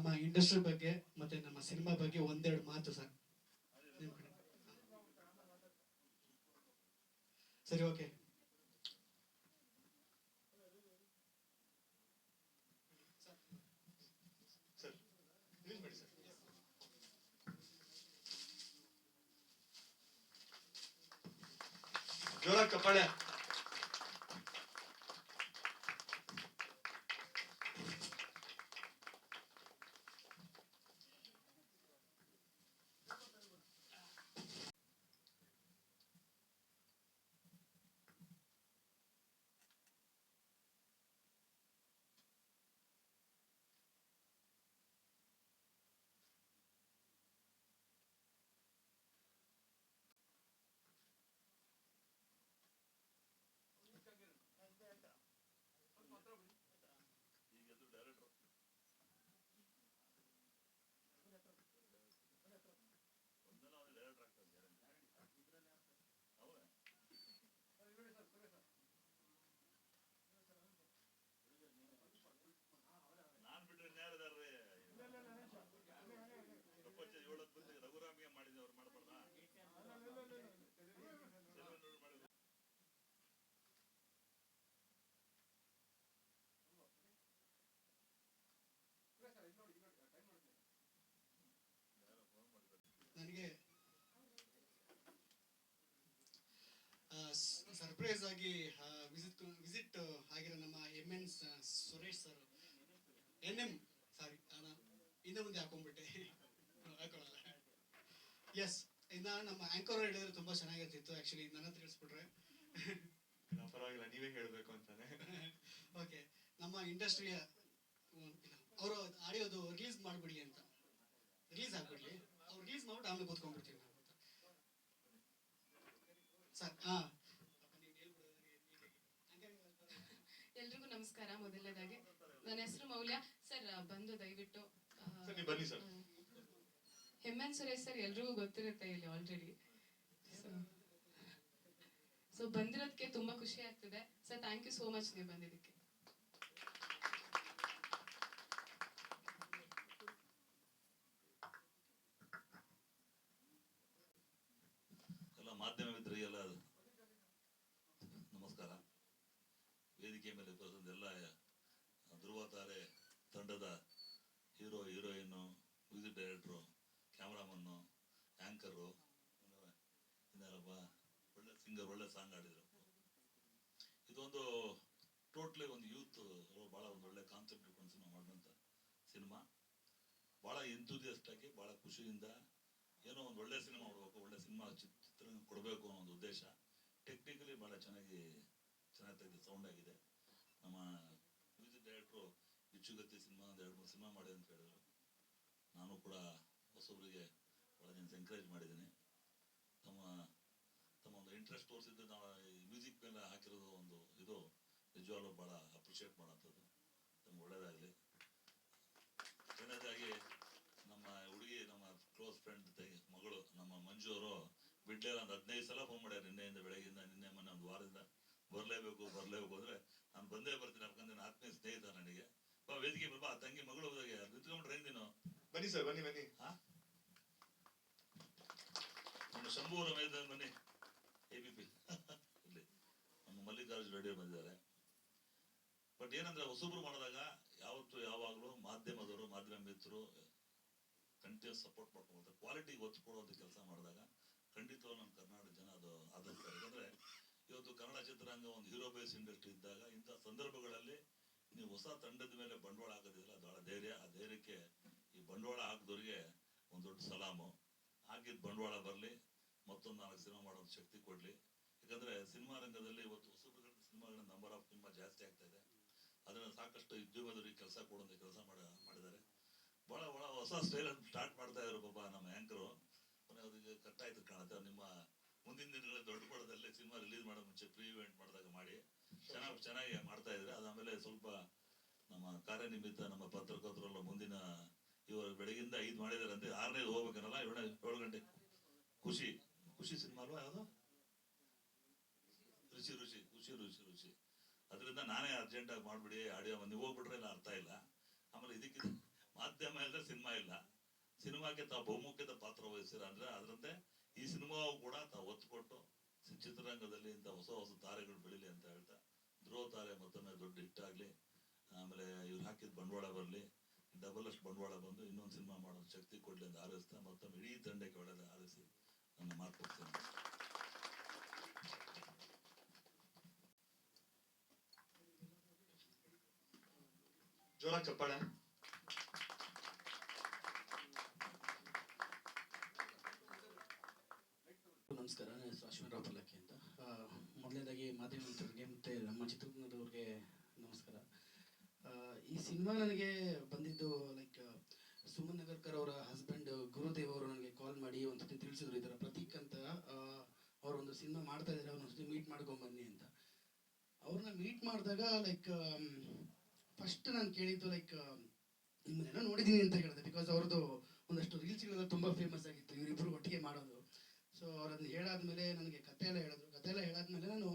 ನಮ್ಮ ಇಂಡಸ್ಟ್ರಿ ಬಗ್ಗೆ ಮತ್ತೆ ನಮ್ಮ ಸಿನಿಮಾ ಬಗ್ಗೆ ಒಂದೆರಡು ಮಾತು ಸರ್ ನಿಮ್ಮ ಕಡೆ. ಸರಿ, ಓಕೆ. ಸರ್ ಯೂಸ್ ಮಾಡಿ ಸರ್. ಜೋರಾಗಿ ಚಪ್ಪಾಳೆ. ನನಗೆ ಸರ್ಪ್ರೈಸ್ ಆಗಿ ವಿಸಿಟ್ ಆಗಿರೋ ನಮ್ಮ ಎನ್ ಸುರೇಶ್ ಸರ್, NM, ಸಾರಿ, ಹಿಂದೆ ಮುಂದೆ ಹಾಕೊಂಡ್ಬಿಟ್ಟೆ, ಹಾಕೊಳ್ಳಲ್ಲ. ಎಸ್, ಇನ್ನ ನಮ್ಮ ಆಂಕರ್ ಹೇಳಿದ್ರೆ ತುಂಬಾ ಚೆನ್ನಾಗಿರ್ತಿತ್ತು. ಆಕ್ಚುಲಿ ನನ್ನ ಹತ್ರ ತಿಳಿಸ್ಬಿಟ್ರೆ ಪರವಾಗಿಲ್ಲ, ನೀವೇ ಹೇಳಬೇಕು ಅಂತಾನೆ. ಓಕೆ, ನಮ್ಮ ಇಂಡಸ್ಟ್ರಿಯ ಅವರು ಆಡಿಯೋದು ರಿಲೀಸ್ ಮಾಡ್ಬಿಡ್ಲಿ ಅಂತ, ರಿಲೀಸ್ ಆಗ್ಬಿಡ್ಲಿ, ಅವ್ರು ರಿಲೀಸ್ ಮಾಡ್ಬಿಟ್ಟು ಆಮೇಲೆ ಕೂತ್ಕೊಂಡ್ಬಿಡ್ತೀವಿ ನಾವು ಸರ್. ಎಲ್ರಿಗೂ ನಮಸ್ಕಾರ. ಮೊದಲನೇದಾಗಿ ನನ್ನ ಹೆಸರು ಮೌಲ್ಯ ಸರ್. ಬಂದು ದಯವಿಟ್ಟು ಬನ್ನಿ ಸರ್. ಹೆಮ್ಮೆನ್ ಸುರೇಶ್ ಸರ್ ಎಲ್ರಿಗೂ ಗೊತ್ತಿರುತ್ತೆ ಇಲ್ಲಿ ಆಲ್ರೆಡಿ. ಸೊ ಬಂದಿರೋದಕ್ಕೆ ತುಂಬಾ ಖುಷಿ ಆಗ್ತಿದೆ sir. Thank you so much ನೀವು ಬಂದಿದ್ದಕ್ಕೆ. ಎಲ್ಲ ಮಾಧ್ಯಮ ಮಿತ್ರರಿಗೆಲ್ಲ ನಮಸ್ಕಾರ. ವೇದಿಕೆ ಮೇಲೆ ಎಲ್ಲ ಧ್ರುವ ತಾರೆ ತಂಡದ hero, heroine, music director, ಕ್ಯಾಮ್ರಾಮನ್ನು, anchor, ಇನ್ನೇನಪ್ಪ ಒಳ್ಳೆ ಸಿಂಗರ್, ಒಳ್ಳೆ ಸಾಂಗ್ ಆಡಿದ್ರು. ಇದೊಂದು ಟೋಟ್ಲಿ ಒಂದು ಯೂತ್ ಭಾಳ ಒಂದು ಒಳ್ಳೆ ಕಾನ್ಸೆಪ್ಟ್ ಇಟ್ಕೊಂಡು ಸಿನಿಮಾ ಮಾಡಿದಂಥ ಸಿನಿಮಾ. ಭಾಳ ಎಂತೂಸಿಯಸ್ಟ್ ಆಗಿ, ಭಾಳ ಖುಷಿಯಿಂದ ಏನೋ ಒಂದು ಒಳ್ಳೆ ಸಿನಿಮಾ ಮಾಡಬೇಕು, ಒಳ್ಳೆ ಸಿನಿಮಾ ಚಿತ್ರ ಕೊಡಬೇಕು ಅನ್ನೋ ಒಂದು ಉದ್ದೇಶ. ಟೆಕ್ನಿಕಲಿ ಭಾಳ ಚೆನ್ನಾಗಿ ತೆಗೆದು ಸೌಂಡ್ ಆಗಿದೆ. ನಮ್ಮ ಮ್ಯೂಸಿಕ್ ಡೈರೆಕ್ಟ್ರು ಬಿಚ್ಚುಗತ್ತಿ ಸಿನಿಮಾ ಒಂದು 2-3 ಸಿನಿಮಾ ಮಾಡಿ ಅಂತ ಹೇಳಿದ್ರು. ನಾನು ಕೂಡ ಹೊಸೊಬ್ಬರಿಗೆ ಭಾಳ ಜನ ಎನ್ಕರೇಜ್ ಮಾಡಿದ್ದೀನಿ. ತಮ್ಮ ಒಂದು ಇಂಟ್ರೆಸ್ಟ್ ತೋರಿಸಿದ್ದು ನಾವು ಮ್ಯೂಸಿಕ್ ಮೇಲೆ ಹಾಕಿರೋದು ಒಂದು ಇದು ನಿಜವಾಗ್ಲೂ ಭಾಳ ಅಪ್ರಿಷಿಯೇಟ್ ಮಾಡೋಂಥದ್ದು. ನಮ್ಗೆ ಒಳ್ಳೇದಾಗಲಿ. ಎರಡನೇದಾಗಿ ನಮ್ಮ ಹುಡುಗಿ, ನಮ್ಮ ಕ್ಲೋಸ್ ಫ್ರೆಂಡ್ ಮಗಳು ನಮ್ಮ ಮಂಜು ಅವರು ಬಿಡ್ಲಿಲ್ಲ, ಒಂದು 15 ಸಲ ಫೋನ್ ಮಾಡ್ಯಾರ ನಿನ್ನೆಯಿಂದ, ಬೆಳಗ್ಗೆಯಿಂದ, ನಿನ್ನೆ ಮೊನ್ನೆ ಒಂದು ವಾರದಿಂದ. ಬರಲೇಬೇಕು ಅಂದ್ರೆ ನಾನು ಬಂದೇ ಬರ್ತೀನಿ, ಯಾಕಂದ್ರೆ ನನ್ನ ಆತ್ಮೀಯ ಸ್ನೇಹಿತ ನನಗೆ. ವೇದಿಕೆ ಬಾ, ತಂಗಿ ಮಗಳು ಹೋದಾಗೆ ನಿಂತ್ಕೊಂಡ್ರೆ ಹೆಂಗ್ ನೀನು? ಬನ್ನಿ ಸರ್, ಬನ್ನಿ ಬನ್ನಿ. ನಮ್ಮ ಶಂಭು ಅವರ ಮೇಲೆ ಬನ್ನಿ. ABP ಇಲ್ಲಿ ನಮ್ಮ ಮಲ್ಲಿಕಾರ್ಜುನ್ ರೆಡ್ಡಿ ಬಂದಿದ್ದಾರೆ. ಬಟ್ ಏನಂದ್ರೆ ಹೊಸಬ್ರು ಮಾಡಿದಾಗ ಯಾವತ್ತು ಯಾವಾಗಲೂ ಮಾಧ್ಯಮದವರು, ಮಾಧ್ಯಮ ಮಿತ್ರರು ಕಂಟಿನ್ಯೂಸ್ ಸಪೋರ್ಟ್ ಮಾಡ್ಕೊಂಡು ಕ್ವಾಲಿಟಿಗೆ ಒತ್ತು ಕೊಡುವಂಥ ಕೆಲಸ ಮಾಡಿದಾಗ ಖಂಡಿತವಾಗಿ ನಮ್ಮ ಕರ್ನಾಟಕ ಜನ ಅದು ಆಧರಿಸ್ತಾರೆ. ಯಾಕಂದ್ರೆ ಇವತ್ತು ಕನ್ನಡ ಚಿತ್ರರಂಗ ಒಂದು ಹೀರೋ ಬೇಸ್ ಇಂಡಸ್ಟ್ರಿ ಇದ್ದಾಗ ಇಂಥ ಸಂದರ್ಭಗಳಲ್ಲಿ ನೀವು ಹೊಸ ತಂಡದ ಮೇಲೆ ಬಂಡವಾಳ ಹಾಕೋದಿಲ್ಲ, ಅದು ಬಹಳ ಧೈರ್ಯ. ಆ ಧೈರ್ಯಕ್ಕೆ ಈ ಬಂಡವಾಳ ಹಾಕಿದವ್ರಿಗೆ ಒಂದು ದೊಡ್ಡ ಸಲಾಮು. ಹಾಕಿದ ಬಂಡವಾಳ ಬರಲಿ, ಮತ್ತೊಂದು 4 ಸಿನಿಮಾ ಮಾಡೋ ಶಕ್ತಿ ಕೊಡ್ಲಿ. ಯಾಕಂದ್ರೆ ಸಿನಿಮಾ ರಂಗದಲ್ಲಿ ಇವತ್ತು ಹೊಸಬ್ರ ಸಿನಿಮಾಗಳ ನಂಬರ್ ಆಫ್ ತುಂಬಾ ಜಾಸ್ತಿ ಆಗ್ತಾ ಇದೆ. ಅದನ್ನ ಸಾಕಷ್ಟು ಉದ್ಯೋಗದವರಿಗೆ ಕೆಲಸ ಕೊಡುವಂತ ಕೆಲಸ ಮಾಡಿದ್ದಾರೆ. ಬಹಳ ಹೊಸ ಸ್ಟೈಲ್ ಸ್ಟಾರ್ಟ್ ಮಾಡ್ತಾ ಇದ್ರು ಪಾಪ ನಮ್ಮ ಆಂಕರು. ಅದಕ್ಕೆ ಕಟ್ಟಾಯ್ತು ಕಾಣುತ್ತೆ. ನಿಮ್ಮ ಮುಂದಿನ ದಿನಗಳಲ್ಲಿ ದೊಡ್ಡ ಪಡದಲ್ಲಿ ಸಿನಿಮಾ ರಿಲೀಸ್ ಮಾಡೋ ಮುಂಚೆ ಪ್ರೀ ಇವೆಂಟ್ ಮಾಡಿದಾಗ ಮಾಡಿ ಚೆನ್ನಾಗಿ ಮಾಡ್ತಾ ಇದ್ರೆ, ಅದಾದ್ಮೇಲೆ ಸ್ವಲ್ಪ ನಮ್ಮ ಕಾರ್ಯನಿಮಿತ್ತ ನಮ್ಮ ಪತ್ರಕರ್ತರೆಲ್ಲ ಮುಂದಿನ ಇವರು ಬೆಳಗಿಂದ 5 ಮಾಡಿದಾರೆ ಅಂತ 6ನೇದು ಹೋಗ್ಬೇಕನ್ನಲ್ಲ, 7 ಗಂಟೆ. ಖುಷಿ ಸಿನಿಮಾ ಅಲ್ವಾ ಯಾವುದು? ರುಚಿ. ಅದರಿಂದ ನಾನೇ ಅರ್ಜೆಂಟ್ ಆಗಿ ಮಾಡ್ಬಿಡಿ ಆಡಿಯೋ, ನೀವು ಹೋಗ್ಬಿಟ್ರೆ ಇಲ್ಲ ಅರ್ಥ ಇಲ್ಲ. ಆಮೇಲೆ ಇದಕ್ಕೆ ಮಾಧ್ಯಮ ಎಲ್ಲ ಸಿನಿಮಾಕ್ಕೆ ತಾವು ಬಹುಮುಖ್ಯದ ಪಾತ್ರ ವಹಿಸಿರ ಅಂದ್ರೆ ಅದರಂತೆ ಈ ಸಿನಿಮಾವು ಕೂಡ ತಾವು ಒತ್ತು ಕೊಟ್ಟು ಚಿತ್ರರಂಗದಲ್ಲಿ ಇಂಥ ಹೊಸ ಹೊಸ ತಾರೆಗಳು ಬೆಳಿಲಿ ಅಂತ ಹೇಳ್ತಾ, ಧ್ರುವ ತಾರೆ ಮತ್ತೊಮ್ಮೆ ದೊಡ್ಡ ಹಿಟ್ ಆಗ್ಲಿ, ಆಮೇಲೆ ಇವ್ರು ಹಾಕಿದ ಬಂಡವಾಳ ಬರಲಿ, ಡಬಲ್ ಅಷ್ಟು ಬಂಡವಾಳ ಬಂದು ಇನ್ನೊಂದು ಸಿನಿಮಾ ಮಾಡೋ ಶಕ್ತಿ ಕೊಡ್ಲಿ ಅಂತ ಹಾರೈಸ್ತಾ ಮತ್ತೊಮ್ಮೆ ಇಡೀ ತಂಡಕ್ಕೆ ಒಳ್ಳೆದ ಹಾರೈಸಿ ನನ್ನ ಮಾತು ಕೊಡ್ತೇನೆ. ಜೋರಾಗಿ ಚಪ್ಪಾಳೆ. ನಮಸ್ಕಾರ, ನನ್ನ ಹೆಸರು ಅಶ್ವಿನರಾವ್ ಪಲ್ಲಕ್ಕಿ ಅಂತ. ಮೊದಲನೇದಾಗಿ ಮಾಧ್ಯಮ ಮಿತ್ರರಿಗೆ ಮತ್ತು ನಮ್ಮ ಚಿತ್ರರಂಗದವ್ರಿಗೆ ನಮಸ್ಕಾರ. ಈ ಸಿನಿಮಾ ನನಗೆ ಬಂದಿದ್ದು ಲೈಕ್ ಸುಮನ್ ನಗರ್ಕರ್ ಅವರ ಹಸ್ಬೆಂಡ್ ಗುರುದೇವ್ ಅವರು ನನಗೆ ಕಾಲ್ ಮಾಡಿ ಒಂದ್ಸತಿ ತಿಳಿಸಿದ್ರು, ಈ ಥರ ಪ್ರತೀಕ್ ಅಂತ ಅವರೊಂದು ಸಿನಿಮಾ ಮಾಡ್ತಾ ಇದ್ದಾರೆ, ಅವ್ರನ್ನೊಂದ್ಸತಿ ಮೀಟ್ ಮಾಡ್ಕೊಂಬನ್ನಿ ಅಂತ. ಅವ್ರನ್ನ ಮೀಟ್ ಮಾಡಿದಾಗ ಲೈಕ್ ಫಸ್ಟ್ ನಾನು ಕೇಳಿದ್ದು ಲೈಕ್ ನಿಮ್ಮನ್ನೆಲ್ಲ ನೋಡಿದ್ದೀನಿ ಅಂತ ಹೇಳಿದೆ, ಬಿಕಾಸ್ ಅವ್ರದ್ದು ಒಂದಷ್ಟು ರೀಲ್ಸ್ಗಳೆಲ್ಲ ತುಂಬ ಫೇಮಸ್ ಆಗಿತ್ತು ಇವರಿಬ್ಬರು ಒಟ್ಟಿಗೆ ಮಾಡೋದು. ಸೊ ಅವ್ರನ್ನ ಹೇಳಾದ್ಮೇಲೆ ನನಗೆ ಕತೆ ಎಲ್ಲ ಹೇಳಿದ್ರು. ಕತೆ ಎಲ್ಲ ಹೇಳಾದ್ಮೇಲೆ ನಾನು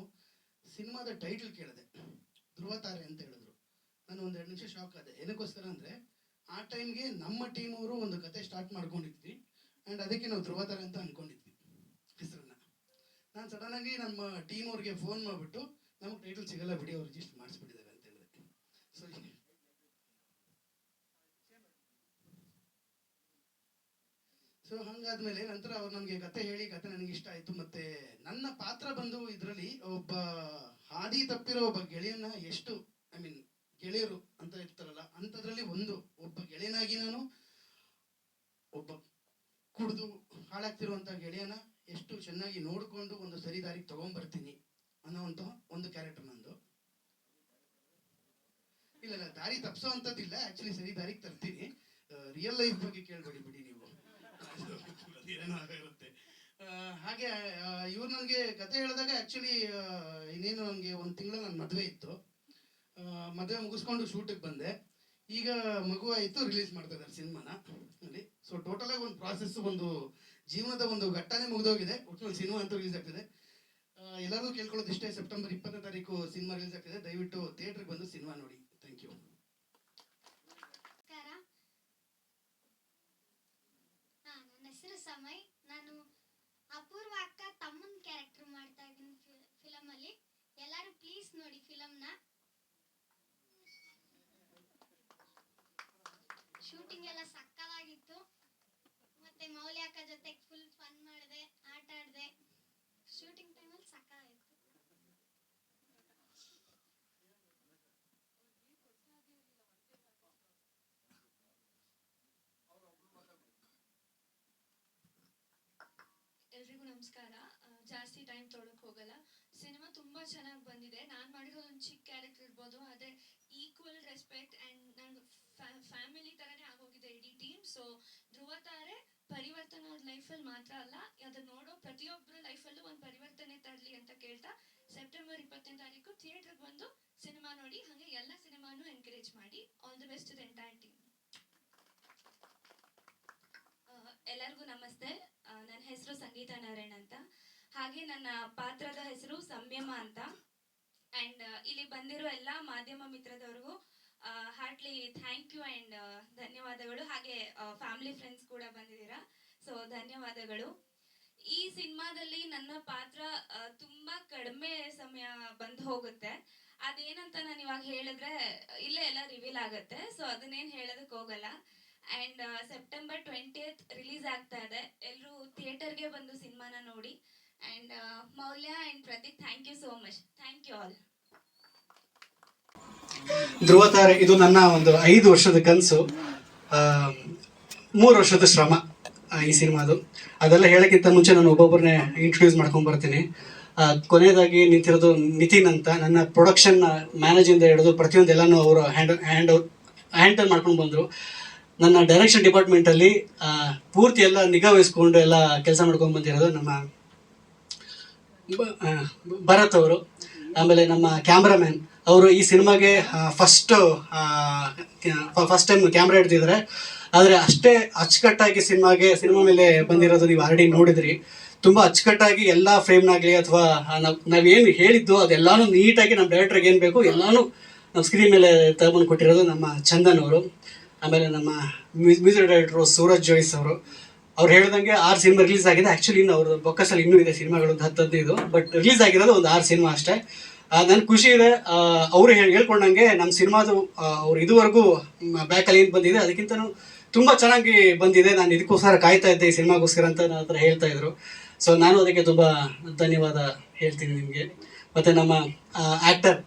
ಸಿನಿಮಾದ ಟೈಟಲ್ ಕೇಳಿದೆ, ಧ್ರುವ ತಾರೆ ಅಂತ ಹೇಳಿದ್ರು. ನಾನು ಒಂದು 2 ನಿಮಿಷ ಶಾಕ್ ಆದೆ. ಏನಕ್ಕೋಸ್ಕರ ಅಂದರೆ ಆ ಟೈಮ್ಗೆ ನಮ್ಮ ಟೀಮ್ ಅವರು ಒಂದು ಕತೆ ಸ್ಟಾರ್ಟ್ ಮಾಡ್ಕೊಂಡಿದ್ವಿ ಆ್ಯಂಡ್ ಅದಕ್ಕೆ ನಾವು ಧ್ರುವ ತಾರೆ ಅಂತ ಅಂದ್ಕೊಂಡಿದ್ವಿ ಹೆಸರನ್ನ. ನಾನು ಸಡನ್ನಾಗಿ ನಮ್ಮ ಟೀಮ್ ಅವ್ರಿಗೆ ಫೋನ್ ಮಾಡಿಬಿಟ್ಟು ನಮಗೆ ಟೈಟಲ್ ಸಿಗಲ್ಲ ಬಿಡಿ, ಅವ್ರು ರಿಜಿಸ್ಟರ್ ಮಾಡಿಸ್ಬಿಟ್ಟಿದ್ದಾರೆ ಅಂತ ಹೇಳಿದೆ. ಸೊ ಹಂಗಾದ್ಮೇಲೆ ನಂತರ ಅವ್ರು ನಮಗೆ ಕತೆ ಹೇಳಿ, ಕತೆ ನನಗೆ ಇಷ್ಟ ಆಯಿತು. ಮತ್ತು ನನ್ನ ಪಾತ್ರ ಬಂದು ಇದರಲ್ಲಿ ಒಬ್ಬ ಹಾದಿ ತಪ್ಪಿರೋ ಒಬ್ಬ ಗೆಳೆಯನ್ನ ಎಷ್ಟು ಗೆಳೆಯರು ಅಂತ ಇರ್ತಾರಲ್ಲ ಅಂಥದ್ರಲ್ಲಿ ಒಬ್ಬ ಗೆಳೆಯನಾಗಿ ನಾನು ಒಬ್ಬ ಕುಡಿದು ಹಾಳಾಗ್ತಿರುವಂಥ ಗೆಳೆಯನ ಎಷ್ಟು ಚೆನ್ನಾಗಿ ನೋಡಿಕೊಂಡು ಒಂದು ಸರಿ ದಾರಿಗೆ ತಗೊಂಡ್ಬರ್ತೀನಿ ಅನ್ನೋವಂಥ ಒಂದು ಕ್ಯಾರೆಕ್ಟರ್ ನಂದು. ಇಲ್ಲ ದಾರಿ ತಪ್ಪಿಸೋ ಅಂಥದ್ದಿಲ್ಲ, ಆ್ಯಕ್ಚುಲಿ ಸರಿ ದಾರಿಗೆ ತರ್ತೀನಿ. ರಿಯಲ್ ಲೈಫ್ ಬಗ್ಗೆ ಕೇಳಬೇಡಿ ಬಿಡಿ ನೀವು, ಏನೋ ಆಗಿರುತ್ತೆ. ಹಾಗೆ ಇವ್ರು ನನಗೆ ಕತೆ ಹೇಳಿದಾಗ ಆ್ಯಕ್ಚುಲಿ ಇನ್ನೇನು ನನಗೆ 1 ತಿಂಗಳು ನನ್ನ ಮದುವೆ ಇತ್ತು. ಮದುವೆ ಮುಗಿಸ್ಕೊಂಡು ಶೂಟಿಗೆ ಬಂದೆ. ಈಗ ಮಗು ಆಯಿತು, ರಿಲೀಸ್ ಮಾಡ್ತಾ ಇದ್ದಾರೆ ಸಿನಿಮಾನ ಅಲ್ಲಿ. ಸೊ ಟೋಟಲಾಗಿ ಒಂದು ಪ್ರಾಸೆಸ್, ಒಂದು ಜೀವನದ ಒಂದು ಘಟ್ಟನೇ ಮುಗಿದೋಗಿದೆ. ಒಟ್ಟಿನಲ್ಲಿ ಸಿನಿಮಾ ಅಂತೂ ರಿಲೀಸ್ ಆಗ್ತಿದೆ. ಎಲ್ಲರಿಗೂ ಕೇಳ್ಕೊಳ್ಳೋದು ಇಷ್ಟೇ, ಸೆಪ್ಟೆಂಬರ್ 20ನೇ ತಾರೀಕು ಸಿನಿಮಾ ರಿಲೀಸ್ ಆಗ್ತಿದೆ. ದಯವಿಟ್ಟು ಥಿಯೇಟ್ರಿಗೆ ಬಂದು ಸಿನಿಮಾ ನೋಡಿ. Thank you. ನನ್ನ ಹೆಸರು ಸಮಯ್. ನಾನು ಅಪೂರ್ವ ಅಕ್ಕ ತಮ್ಮನ ಕ್ಯಾರೆಕ್ಟರ್ ಮಾಡ್ತಾ ಇದ್ದೀನಿ ಫಿಲಮ್ ಅಲ್ಲಿ. ಎಲ್ಲರೂ ಪ್ಲೀಸ್ ನೋಡಿ ಫಿಲಮ್ನ. ಶೂಟಿಂಗ್ ಎಲ್ಲ ಸಕ್ಕತ್ತಾಗಿತ್ತು. ಮತ್ತೆ ಮೌಲ್ಯ ಅಕ್ಕ ಜೊತೆ ಫುಲ್ ಫನ್ ಮಾಡಿದೆ, ಆಟ ಆಡಿದೆ. ಶೂಟಿಂಗ್ ಟೈಮಲ್ಲಿ ಸಕ್ಕತ್ತಾಗಿತ್ತು. ಎಲ್ರಿಗೂ ನಮಸ್ಕಾರ. ಜಾಸ್ತಿ ಟೈಮ್ ತೊಗೊಳಕ್ ಹೋಗಲ್ಲ. ಸಿನಿಮಾ ತುಂಬಾ ಚೆನ್ನಾಗಿ ಬಂದಿದೆ. ನಾನು ಮಾಡಿರೋ ಒಂದು ಚಿಕ್ಕ ಕ್ಯಾರೆಕ್ಟರ್ ಇರ್ಬೋದು, ಆದರೆ ಈಕ್ವಲ್ ರೆಸ್ಪೆಕ್ಟ್ ಆ್ಯಂಡ್ ನನ್ನ ಫ್ಯಾಮಿಲಿ ಥರನೇ ಆಗೋಗಿದೆ ಇಡೀ ಟೀಮ್. ಸೊ ಧ್ರುವ ತಾರೆ ಪರಿವರ್ತನೆ ಅವ್ರ ಲೈಫಲ್ಲಿ ಮಾತ್ರ ಅಲ್ಲ, ಅದನ್ನ ನೋಡೋ ಪ್ರತಿಯೊಬ್ಬರ ಲೈಫಲ್ಲೂ ಒಂದು ಪರಿವರ್ತನೆ ತರಲಿ ಅಂತ ಕೇಳ್ತಾ, ಸೆಪ್ಟೆಂಬರ್ 20ನೇ ತಾರೀಕು ಥಿಯೇಟ್ರಿಗೆ ಬಂದು ಸಿನಿಮಾ ನೋಡಿ, ಹಾಗೆ ಎಲ್ಲ ಸಿನಿಮಾನು ಎನ್ಕರೇಜ್ ಮಾಡಿ. All the best to the entire team. ಎಲ್ಲರಿಗೂ ನಮಸ್ತೆ. ನನ್ನ ಹೆಸರು ಸಂಗೀತ ನಾರಾಯಣ್ ಅಂತ. ಹಾಗೆ ನನ್ನ ಪಾತ್ರದ ಹೆಸರು ಸಂಯಮ ಅಂತ. ಆ್ಯಂಡ್ ಇಲ್ಲಿ ಬಂದಿರೋ ಎಲ್ಲ ಮಾಧ್ಯಮ ಮಿತ್ರದವ್ರಿಗೂ ಹಾರ್ಟ್ಲಿ ಥ್ಯಾಂಕ್ ಯು ಆ್ಯಂಡ್ ಧನ್ಯವಾದಗಳು. ಹಾಗೆ ಫ್ಯಾಮಿಲಿ ಫ್ರೆಂಡ್ಸ್ ಕೂಡ ಬಂದಿದ್ದೀರಾ, ಸೊ ಧನ್ಯವಾದಗಳು. ಈ ಸಿನಿಮಾದಲ್ಲಿ ನನ್ನ ಪಾತ್ರ ತುಂಬ ಕಡಿಮೆ ಸಮಯ ಬಂದು ಹೋಗುತ್ತೆ. ಅದೇನಂತ ನಾನು ಇವಾಗ ಹೇಳಿದ್ರೆ ಇಲ್ಲೇ ಎಲ್ಲ ರಿವೀಲ್ ಆಗುತ್ತೆ, ಸೊ ಅದನ್ನೇನು ಹೇಳೋದಕ್ಕೆ ಹೋಗಲ್ಲ. ಆ್ಯಂಡ್ ಸೆಪ್ಟೆಂಬರ್ 20th ರಿಲೀಸ್ ಆಗ್ತಾ ಇದೆ. ಎಲ್ಲರೂ ಥಿಯೇಟರ್ಗೆ ಬಂದು ಸಿನಿಮಾನ ನೋಡಿ. And Moulya and Prateek, thank you so much. Thank you all. Dhruva Taare ಇದು ನನ್ನ ಒಂದು 5 ವರ್ಷದ ಕನಸು, 3 ವರ್ಷದ ಶ್ರಮ ಈ ಸಿನಿಮಾದು. ಅದೆಲ್ಲ ಹೇಳೋಕ್ಕಿಂತ ಮುಂಚೆ ನಾನು ಒಬ್ಬೊಬ್ಬರನ್ನೇ ಇಂಟ್ರೊಡ್ಯೂಸ್ ಮಾಡ್ಕೊಂಡು ಬರ್ತೀನಿ. ಕೊನೆಯದಾಗಿ ನಿಂತಿರೋದು ನಿತಿನ್ ಅಂತ. ನನ್ನ ಪ್ರೊಡಕ್ಷನ್ ಮ್ಯಾನೇಜಿಂದ ಹಿಡಿದು ಪ್ರತಿಯೊಂದೆಲ್ಲನೂ ಅವರು ಹ್ಯಾಂಡಲ್ ಮಾಡ್ಕೊಂಡು ಬಂದರು. ನನ್ನ ಡೈರೆಕ್ಷನ್ ಡಿಪಾರ್ಟ್ಮೆಂಟಲ್ಲಿ ಪೂರ್ತಿ ಎಲ್ಲ ನಿಗಾ ವಹಿಸ್ಕೊಂಡು ಎಲ್ಲ ಕೆಲಸ ಮಾಡ್ಕೊಂಡು ಬಂದಿರೋದು ನಮ್ಮ ಭರತ್ ಅವರು. ಆಮೇಲೆ ನಮ್ಮ ಕ್ಯಾಮ್ರಾಮ್ಯಾನ್ ಅವರು ಈ ಸಿನಿಮಾಗೆ ಫಸ್ಟ್ ಟೈಮ್ ಕ್ಯಾಮ್ರಾ ಹಿಡ್ತಿದ್ದಾರೆ. ಆದರೆ ಅಷ್ಟೇ ಅಚ್ಚುಕಟ್ಟಾಗಿ ಸಿನಿಮಾ ಮೇಲೆ ಬಂದಿರೋದು ನೀವು ಆಲ್ರೆಡಿ ನೋಡಿದ್ರಿ. ತುಂಬ ಅಚ್ಚುಕಟ್ಟಾಗಿ ಎಲ್ಲ ಫ್ರೇಮ್ನಾಗಲಿ ಅಥವಾ ನಾವೇನು ಹೇಳಿದ್ದು ಅದೆಲ್ಲನೂ ನೀಟಾಗಿ ನಮ್ಮ ಡೈರೆಕ್ಟ್ರಿಗೆ ಏನು ಬೇಕು ಎಲ್ಲನೂ ನಮ್ಮ ಸ್ಕ್ರೀನ್ ಮೇಲೆ ತಗೊಂಡು ಕೊಟ್ಟಿರೋದು ನಮ್ಮ ಚಂದನ್ ಅವರು. ಆಮೇಲೆ ನಮ್ಮ ಮ್ಯೂಸಿಕ್ ಡೈರೆಕ್ಟ್ರು ಸೂರಜ್ ಜೋಯಿಸ್ ಅವರು. ಅವ್ರು ಹೇಳ್ದಂಗೆ 6 ಸಿನಿಮಾ ರಿಲೀಸ್ ಆಗಿದೆ. ಆ್ಯಕ್ಚುಲಿ ಇನ್ನು ಅವ್ರ ಬೊಕ್ಕಸಲ್ಲಿ ಇನ್ನೂ ಇದೆ ಸಿನಿಮಾಗಳು, ಒಂದು 10-15, ಬಟ್ ರಿಲೀಸ್ ಆಗಿರೋದು ಒಂದು 6 ಸಿನಿಮಾ ಅಷ್ಟೇ. ನನ್ಗೆ ಖುಷಿ ಇದೆ. ಅವರು ಹೇಳ್ಕೊಂಡಂಗೆ ನಮ್ಮ ಸಿನಿಮಾದು ಅವ್ರು ಇದುವರೆಗೂ ಬ್ಯಾಕಲ್ಲಿ ಏನು ಬಂದಿದೆ ಅದಕ್ಕಿಂತನೂ ತುಂಬ ಚೆನ್ನಾಗಿ ಬಂದಿದೆ. ನಾನು ಇದಕ್ಕೋಸ್ಕರ ಕಾಯ್ತಾ ಇದ್ದೆ, ಈ ಸಿನಿಮಾಗೋಸ್ಕರ ಅಂತ ನನ್ನ ಹತ್ರ ಹೇಳ್ತಾ ಇದ್ರು. ಸೊ ನಾನು ಅದಕ್ಕೆ ತುಂಬ ಧನ್ಯವಾದ ಹೇಳ್ತೀನಿ ನಿಮಗೆ. ಮತ್ತು ನಮ್ಮ ಆ್ಯಕ್ಟರ್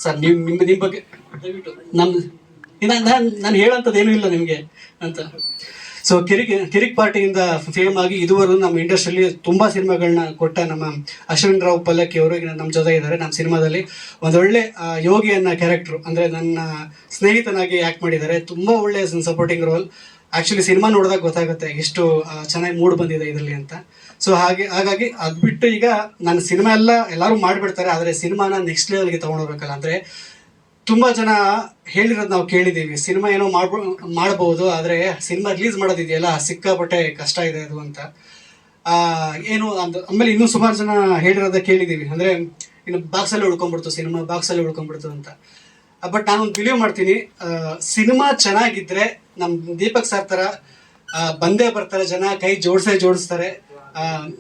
ಸರ್, ನಿಮ್ಮ ಬಗ್ಗೆ ದಯವಿಟ್ಟು ನಾನು ಹೇಳೋಂಥದ್ದು ಏನೂ ಇಲ್ಲ ನಿಮಗೆ ಅಂತ. ಸೊ ಕಿರಿಕ್ ಪಾರ್ಟಿಯಿಂದ ಫೇಮ್ ಆಗಿ ಇದುವರೆಗೂ ನಮ್ಮ ಇಂಡಸ್ಟ್ರಿಯಲ್ಲಿ ತುಂಬ ಸಿನಿಮಾಗಳನ್ನ ಕೊಟ್ಟ ನಮ್ಮ ಅಶ್ವಿನ್ ರಾವ್ ಪಲ್ಲಕ್ಕಿ ಅವರು ನಮ್ಮ ಜೊತೆ ಇದ್ದಾರೆ. ನಮ್ಮ ಸಿನಿಮಾದಲ್ಲಿ ಒಂದೊಳ್ಳೆ ಯೋಗಿ ಅನ್ನೋ ಕ್ಯಾರೆಕ್ಟ್ರು, ಅಂದರೆ ನನ್ನ ಸ್ನೇಹಿತನಾಗಿ ಆ್ಯಕ್ಟ್ ಮಾಡಿದ್ದಾರೆ. ತುಂಬ ಒಳ್ಳೆ ಸಪೋರ್ಟಿಂಗ್ ರೋಲ್. ಆ್ಯಕ್ಚುಲಿ ಸಿನಿಮಾ ನೋಡಿದಾಗ ಗೊತ್ತಾಗುತ್ತೆ ಎಷ್ಟು ಚೆನ್ನಾಗಿ ಮೂಡ್ ಬಂದಿದೆ ಇದರಲ್ಲಿ ಅಂತ. ಸೊ ಹಾಗಾಗಿ ಅದು ಬಿಟ್ಟು ಈಗ ನನ್ನ ಸಿನಿಮಾ ಎಲ್ಲರೂ ಮಾಡಿಬಿಡ್ತಾರೆ, ಆದರೆ ಸಿನಿಮಾನ ನೆಕ್ಸ್ಟ್ ಲೆವೆಲ್ಗೆ ತೊಗೊಂಡೋಗ್ಬೇಕಲ್ಲ. ಅಂದರೆ ತುಂಬ ಜನ ಹೇಳಿರೋದು ನಾವು ಕೇಳಿದ್ದೀವಿ, ಸಿನಿಮಾ ಏನೋ ಮಾಡ್ಬೋದು, ಆದರೆ ಸಿನಿಮಾ ರಿಲೀಸ್ ಮಾಡೋದಿದೆಯಲ್ಲ ಸಿಕ್ಕಾಪಟ್ಟೆ ಕಷ್ಟ ಇದೆ ಅದು ಅಂತ. ಏನು ಆಮೇಲೆ ಇನ್ನೂ ಸುಮಾರು ಜನ ಹೇಳಿರೋದ ಕೇಳಿದ್ದೀವಿ, ಅಂದರೆ ಇನ್ನು ಬಾಕ್ಸಲ್ಲಿ ಉಳ್ಕೊಂಡ್ಬಿಡ್ತು ಅಂತ. ಬಟ್ ನಾನೊಂದು ಬಿಲೀವ್ ಮಾಡ್ತೀನಿ, ಸಿನಿಮಾ ಚೆನ್ನಾಗಿದ್ದರೆ ನಮ್ಮ ದೀಪಕ್ ಸರ್ ಥರ ಬಂದೇ ಬರ್ತಾರೆ ಜನ, ಕೈ ಜೋಡಿಸ್ತಾರೆ,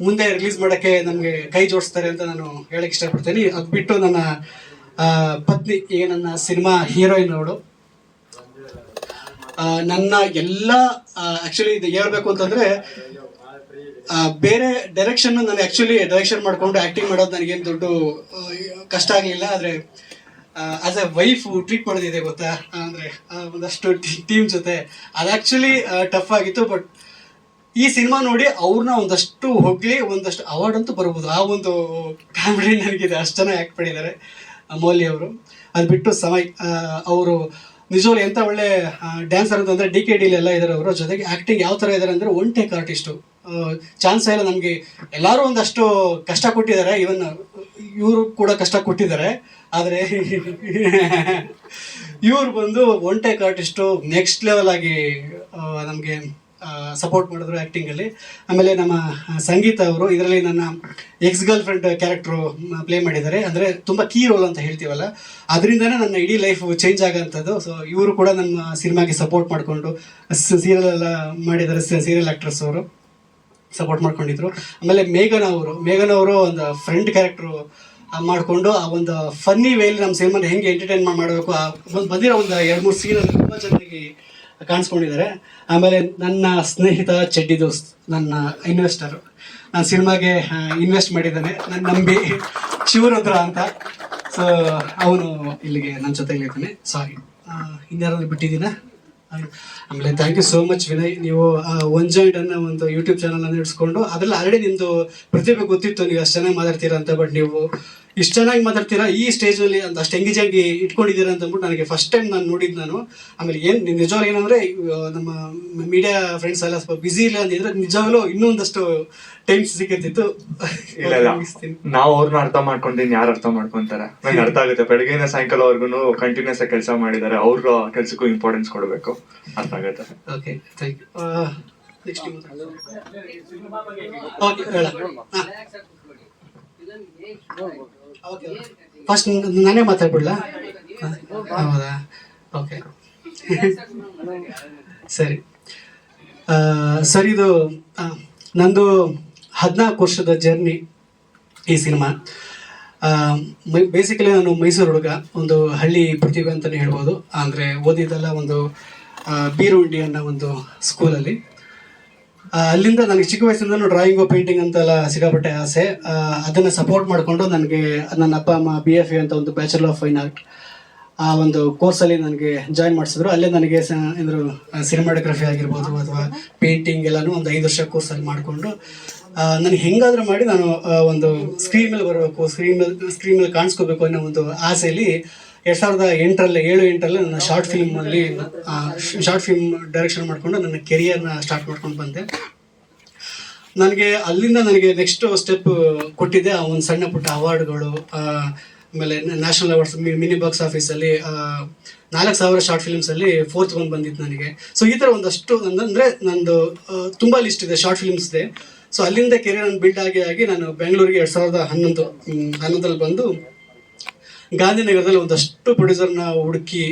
ಮುಂದೆ ರಿಲೀಸ್ ಮಾಡೋಕ್ಕೆ ನಮಗೆ ಕೈ ಜೋಡಿಸ್ತಾರೆ ಅಂತ ನಾನು ಹೇಳಕ್ಕೆ ಇಷ್ಟಪಡ್ತೀನಿ. ಅದು ಬಿಟ್ಟು ನನ್ನ ಪತ್ನಿ, ಈಗ ನನ್ನ ಸಿನಿಮಾ ಹೀರೋಯಿನ್ ಅವಳು, ನನ್ನ ಎಲ್ಲ ಆ್ಯಕ್ಚುಲಿ ಇದು ಹೇಳ್ಬೇಕು ಅಂತಂದರೆ ಬೇರೆ ಡೈರೆಕ್ಷನ್ ನಾನು ಆ್ಯಕ್ಚುಲಿ ಡೈರೆಕ್ಷನ್ ಮಾಡಿಕೊಂಡು ಆ್ಯಕ್ಟಿಂಗ್ ಮಾಡೋದು ನನಗೇನು ದೊಡ್ಡ ಕಷ್ಟ ಆಗಲಿಲ್ಲ. ಆದರೆ ಆಸ್ ಎ ವೈಫ್ ಟ್ರೀಟ್ ಮಾಡೋದಿದೆ ಗೊತ್ತಾ, ಅಂದರೆ ಒಂದಷ್ಟು ಟೀಮ್ ಜೊತೆ ಅದು ಆ್ಯಕ್ಚುಲಿ ಟಫ್ ಆಗಿತ್ತು. ಬಟ್ ಈ ಸಿನಿಮಾ ನೋಡಿ ಅವ್ರನ್ನ ಒಂದಷ್ಟು ಹೊಗಳಿ ಒಂದಷ್ಟು ಅವಾರ್ಡ್ ಅಂತೂ ಬರ್ಬೋದು, ಆ ಒಂದು ಕಾಮಿಡಿ ನನಗಿದೆ. ಅಷ್ಟು ಚೆನ್ನಾಗಿ ಆ್ಯಕ್ಟ್ ಮಾಡಿದ್ದಾರೆ ಮೌಲಿ ಅವರು. ಅದು ಬಿಟ್ಟು ಸಮಯ್ ಅವರು ನಿಜವಾಗ್ಲೂ ಎಂಥ ಒಳ್ಳೆ ಡ್ಯಾನ್ಸರ್ ಅಂತಂದರೆ DKD ಎಲ್ಲ ಇದ್ದಾರೆ ಅವರು. ಜೊತೆಗೆ ಆ್ಯಕ್ಟಿಂಗ್ ಯಾವ ಥರ ಇದ್ದಾರೆ ಅಂದರೆ ಒನ್ ಟೇಕ್ ಆರ್ಟಿಸ್ಟು. ಚಾನ್ಸ್ ಎಲ್ಲ ನಮಗೆ ಎಲ್ಲರೂ ಒಂದಷ್ಟು ಕಷ್ಟ ಕೊಟ್ಟಿದ್ದಾರೆ, ಇವನ್ ಇವರು ಕೂಡ ಕಷ್ಟ ಕೊಟ್ಟಿದ್ದಾರೆ. ಆದರೆ ಇವ್ರು ಬಂದು one take artist next level ಆಗಿ ನಮಗೆ ಸಪೋರ್ಟ್ ಮಾಡಿದ್ರು ಆ್ಯಕ್ಟಿಂಗಲ್ಲಿ. ಆಮೇಲೆ ನಮ್ಮ ಸಂಗೀತ ಅವರು ಇದರಲ್ಲಿ ನನ್ನ X girl friend character play ಮಾಡಿದ್ದಾರೆ. ಅಂದರೆ ತುಂಬ ಕೀ ರೋಲ್ ಅಂತ ಹೇಳ್ತೀವಲ್ಲ, ಅದರಿಂದನೇ ನನ್ನ ಇಡೀ ಲೈಫ್ ಚೇಂಜ್ ಆಗೋಂಥದ್ದು. ಸೊ ಇವರು ಕೂಡ ನಮ್ಮ ಸಿನಿಮಾಗೆ ಸಪೋರ್ಟ್ ಮಾಡಿಕೊಂಡು ಸೀರಿಯಲ್ ಎಲ್ಲ ಮಾಡಿದ್ದಾರೆ, ಸೀರಿಯಲ್ ಆ್ಯಕ್ಟ್ರಸ್ ಅವರು ಸಪೋರ್ಟ್ ಮಾಡ್ಕೊಂಡಿದ್ರು. ಆಮೇಲೆ ಮೇಘನ ಅವರು ಒಂದು ಫ್ರೆಂಡ್ ಕ್ಯಾರೆಕ್ಟ್ರು ಮಾಡಿಕೊಂಡು ಆ ಒಂದು ಫನ್ನಿ ವೇಲಿ ನಮ್ಮ ಸಿನಿಮಾನ ಹೆಂಗೆ ಎಂಟರ್ಟೈನ್ ಮಾಡಬೇಕು ಬಂದಿರೋ ಒಂದು 2-3 ಸೀನಲ್ಲಿ ತುಂಬ ಚೆನ್ನಾಗಿ ಕಾಣಿಸ್ಕೊಂಡಿದ್ದಾರೆ. ಆಮೇಲೆ ನನ್ನ ಸ್ನೇಹಿತ ಚಡ್ಡಿ ದೋಸ್ತ್, ನನ್ನ ಇನ್ವೆಸ್ಟರು, ನಾನು ಸಿನಿಮಾಗೆ ಇನ್ವೆಸ್ಟ್ ಮಾಡಿದ್ದಾನೆ ನನ್ನ ನಂಬಿ, ಶಿವರುದ್ರ ಅಂತ. ಸೊ ಅವನು ಇಲ್ಲಿಗೆ ನನ್ನ ಜೊತೆಲಿದ್ದಾನೆ. ಸಾರಿ, ಇನ್ಯಾರಾದ್ರೂ ಬಿಟ್ಟಿದ್ದೀನ. ಆಮೇಲೆ thank you so much Vinay, ನೀವು ಒನ್ ಜಾಯಿಂಟ್ ಅನ್ನೋ ಒಂದು ಯೂಟ್ಯೂಬ್ ಚಾನಲ್ ಅನ್ನು ಇಡ್ಸ್ಕೊಂಡು ಅದರಲ್ಲಿ ಆಲ್ರೆಡಿ ನಿಮ್ಮದು ಪ್ರತಿಭೆ ಗೊತ್ತಿತ್ತು, ನೀವು ಅಷ್ಟು ಚೆನ್ನಾಗಿ ಮಾತಾಡ್ತೀರಾ ಅಂತ. ಬಟ್ ನೀವು ಇಷ್ಟು ಚೆನ್ನಾಗಿ ಮಾತಾಡ್ತೀರಾ, ಈ ಸ್ಟೇಜಲ್ಲಿ ಅಂತ ಅಷ್ಟು ಎಂಗೇಜ್ ಆಗಿ ಇಟ್ಕೊಂಡಿದ್ದೀರಾ ಅಂತ ಅಂದ್ಬಿಟ್ಟು ನನಗೆ ಫಸ್ಟ್ ಟೈಮ್ ನಾನು ನೋಡಿದ್ದು ನಾನು. ಆಮೇಲೆ ಏನು ನಿಜವಾಗ್ಲೂ ಏನಂದರೆ ನಮ್ಮ ಮೀಡಿಯಾ ಫ್ರೆಂಡ್ಸ್ ಎಲ್ಲ ಸ್ವಲ್ಪ ಬ್ಯುಸಿ ಇಲ್ಲ ಅಂದಿದ್ರೆ ನಿಜವಾಗ್ಲೂ ಇನ್ನೊಂದಷ್ಟು ಟೈಮ್ ಸಿಕ್ಕಿರ್ತಿತ್ತು. ನಾವು ಅವ್ರನ್ನ ಅರ್ಥ ಮಾಡ್ಕೊಂಡು ಯಾರು ಅರ್ಥ ಮಾಡ್ಕೊಂತಾರೆ, ನಂಗೆ ಅರ್ಥ ಆಗುತ್ತೆ. ಬೆಳಗ್ಗೆಯಿಂದ ಸಾಯಂಕಾಲವರೆಗೂ ಕಂಟಿನ್ಯೂಸ್ ಆಗಿ ಕೆಲಸ ಮಾಡಿದ್ದಾರೆ, ಅವ್ರ ಕೆಲಸಕ್ಕೂ ಇಂಪಾರ್ಟೆನ್ಸ್ ಕೊಡಬೇಕು, ಅರ್ಥ ಆಗುತ್ತೆ. Okay, thank you. Next okay ಹೇಳ. ಫಸ್ಟ್ ನಾನೇ ಮಾತಾಡ್ಬಿಡ್ಲಾ? ಹೌದಾ, ಓಕೆ ಸರಿ. ಸರ್, ಇದು ನಂದು 14 ವರ್ಷದ ಜರ್ನಿ ಈ ಸಿನಿಮಾ. ಬೇಸಿಕಲಿ ನಾನು ಮೈಸೂರು ಹುಡುಗ, ಒಂದು ಹಳ್ಳಿ ಪ್ರತಿಭೆ ಅಂತಲೇ ಹೇಳ್ಬೋದು. ಅಂದರೆ ಓದಿದ್ದೆಲ್ಲ ಒಂದು ಬೀರುಂಡಿ ಅನ್ನೋ ಒಂದು ಸ್ಕೂಲಲ್ಲಿ. ಅಲ್ಲಿಂದ ನನಗೆ ಚಿಕ್ಕ ವಯಸ್ಸಿಂದಲೂ ಡ್ರಾಯಿಂಗು ಪೇಂಟಿಂಗ್ ಅಂತೆಲ್ಲ ಸಿಕ್ಕಾಪಟ್ಟೆ ಆಸೆ. ಅದನ್ನು ಸಪೋರ್ಟ್ ಮಾಡಿಕೊಂಡು ನನಗೆ ನನ್ನ ಅಪ್ಪ ಅಮ್ಮ BFA ಅಂತ ಒಂದು ಬ್ಯಾಚುಲರ್ ಆಫ್ ಫೈನ್ ಆರ್ಟ್ ಆ ಒಂದು ಕೋರ್ಸಲ್ಲಿ ನನಗೆ ಜಾಯಿನ್ ಮಾಡಿಸಿದ್ರು. ಅಲ್ಲೇ ನನಗೆ ಏನಾದ್ರು ಸಿನಿಮಾಟೋಗ್ರಫಿ ಆಗಿರ್ಬೋದು ಅಥವಾ ಪೇಂಟಿಂಗ್ ಎಲ್ಲನೂ ಒಂದು 5 ವರ್ಷ ಕೋರ್ಸಲ್ಲಿ ಮಾಡಿಕೊಂಡು ನನಗೆ ಹೆಂಗಾದರೂ ಮಾಡಿ ನಾನು ಒಂದು ಸ್ಕ್ರೀನ್ ಮೇಲೆ ಬರಬೇಕು, ಸ್ಕ್ರೀನ್ ಮೇಲೆ ಕಾಣಿಸ್ಕೋಬೇಕು ಅನ್ನೋ ಒಂದು ಆಸೆಯಲ್ಲಿ 2007-8ರಲ್ಲಿ ನನ್ನ ಶಾರ್ಟ್ ಫಿಲ್ಮ್ ಡೈರೆಕ್ಷನ್ ಮಾಡಿಕೊಂಡು ನನ್ನ ಕೆರಿಯರ್ನ ಸ್ಟಾರ್ಟ್ ಮಾಡ್ಕೊಂಡು ಬಂದೆ. ನನಗೆ ಅಲ್ಲಿಂದ ನೆಕ್ಸ್ಟ್ ಸ್ಟೆಪ್ ಕೊಟ್ಟಿದ್ದೆ ಆ ಒಂದು ಸಣ್ಣ ಪುಟ್ಟ ಅವಾರ್ಡ್ಗಳು. ಆಮೇಲೆ ನ್ಯಾಷನಲ್ ಅವಾರ್ಡ್ಸ್, ಮಿನಿ ಬಾಕ್ಸ್ ಆಫೀಸಲ್ಲಿ 4000 ಶಾರ್ಟ್ ಫಿಲ್ಮ್ಸಲ್ಲಿ 4th ಬಂದಿತ್ತು ನನಗೆ. ಸೊ ಈ ಥರ ಒಂದಷ್ಟು ಅಂದರೆ ನಂದು ತುಂಬ ಲಿಸ್ಟ್ ಇದೆ ಶಾರ್ಟ್ ಫಿಲ್ಮ್ಸ್ದೆ. ಸೊ ಅಲ್ಲಿಂದ ಕೆರಿಯರ್ ನಾನು ಬಿಲ್ಡ್ ಆಗಿ ನಾನು ಬೆಂಗಳೂರಿಗೆ 2011ರಲ್ಲಿ ಬಂದು ಗಾಂಧಿನಗರದಲ್ಲಿ ಒಂದಷ್ಟು ಪ್ರೊಡ್ಯೂಸರ್ನ ಹುಡುಕಿ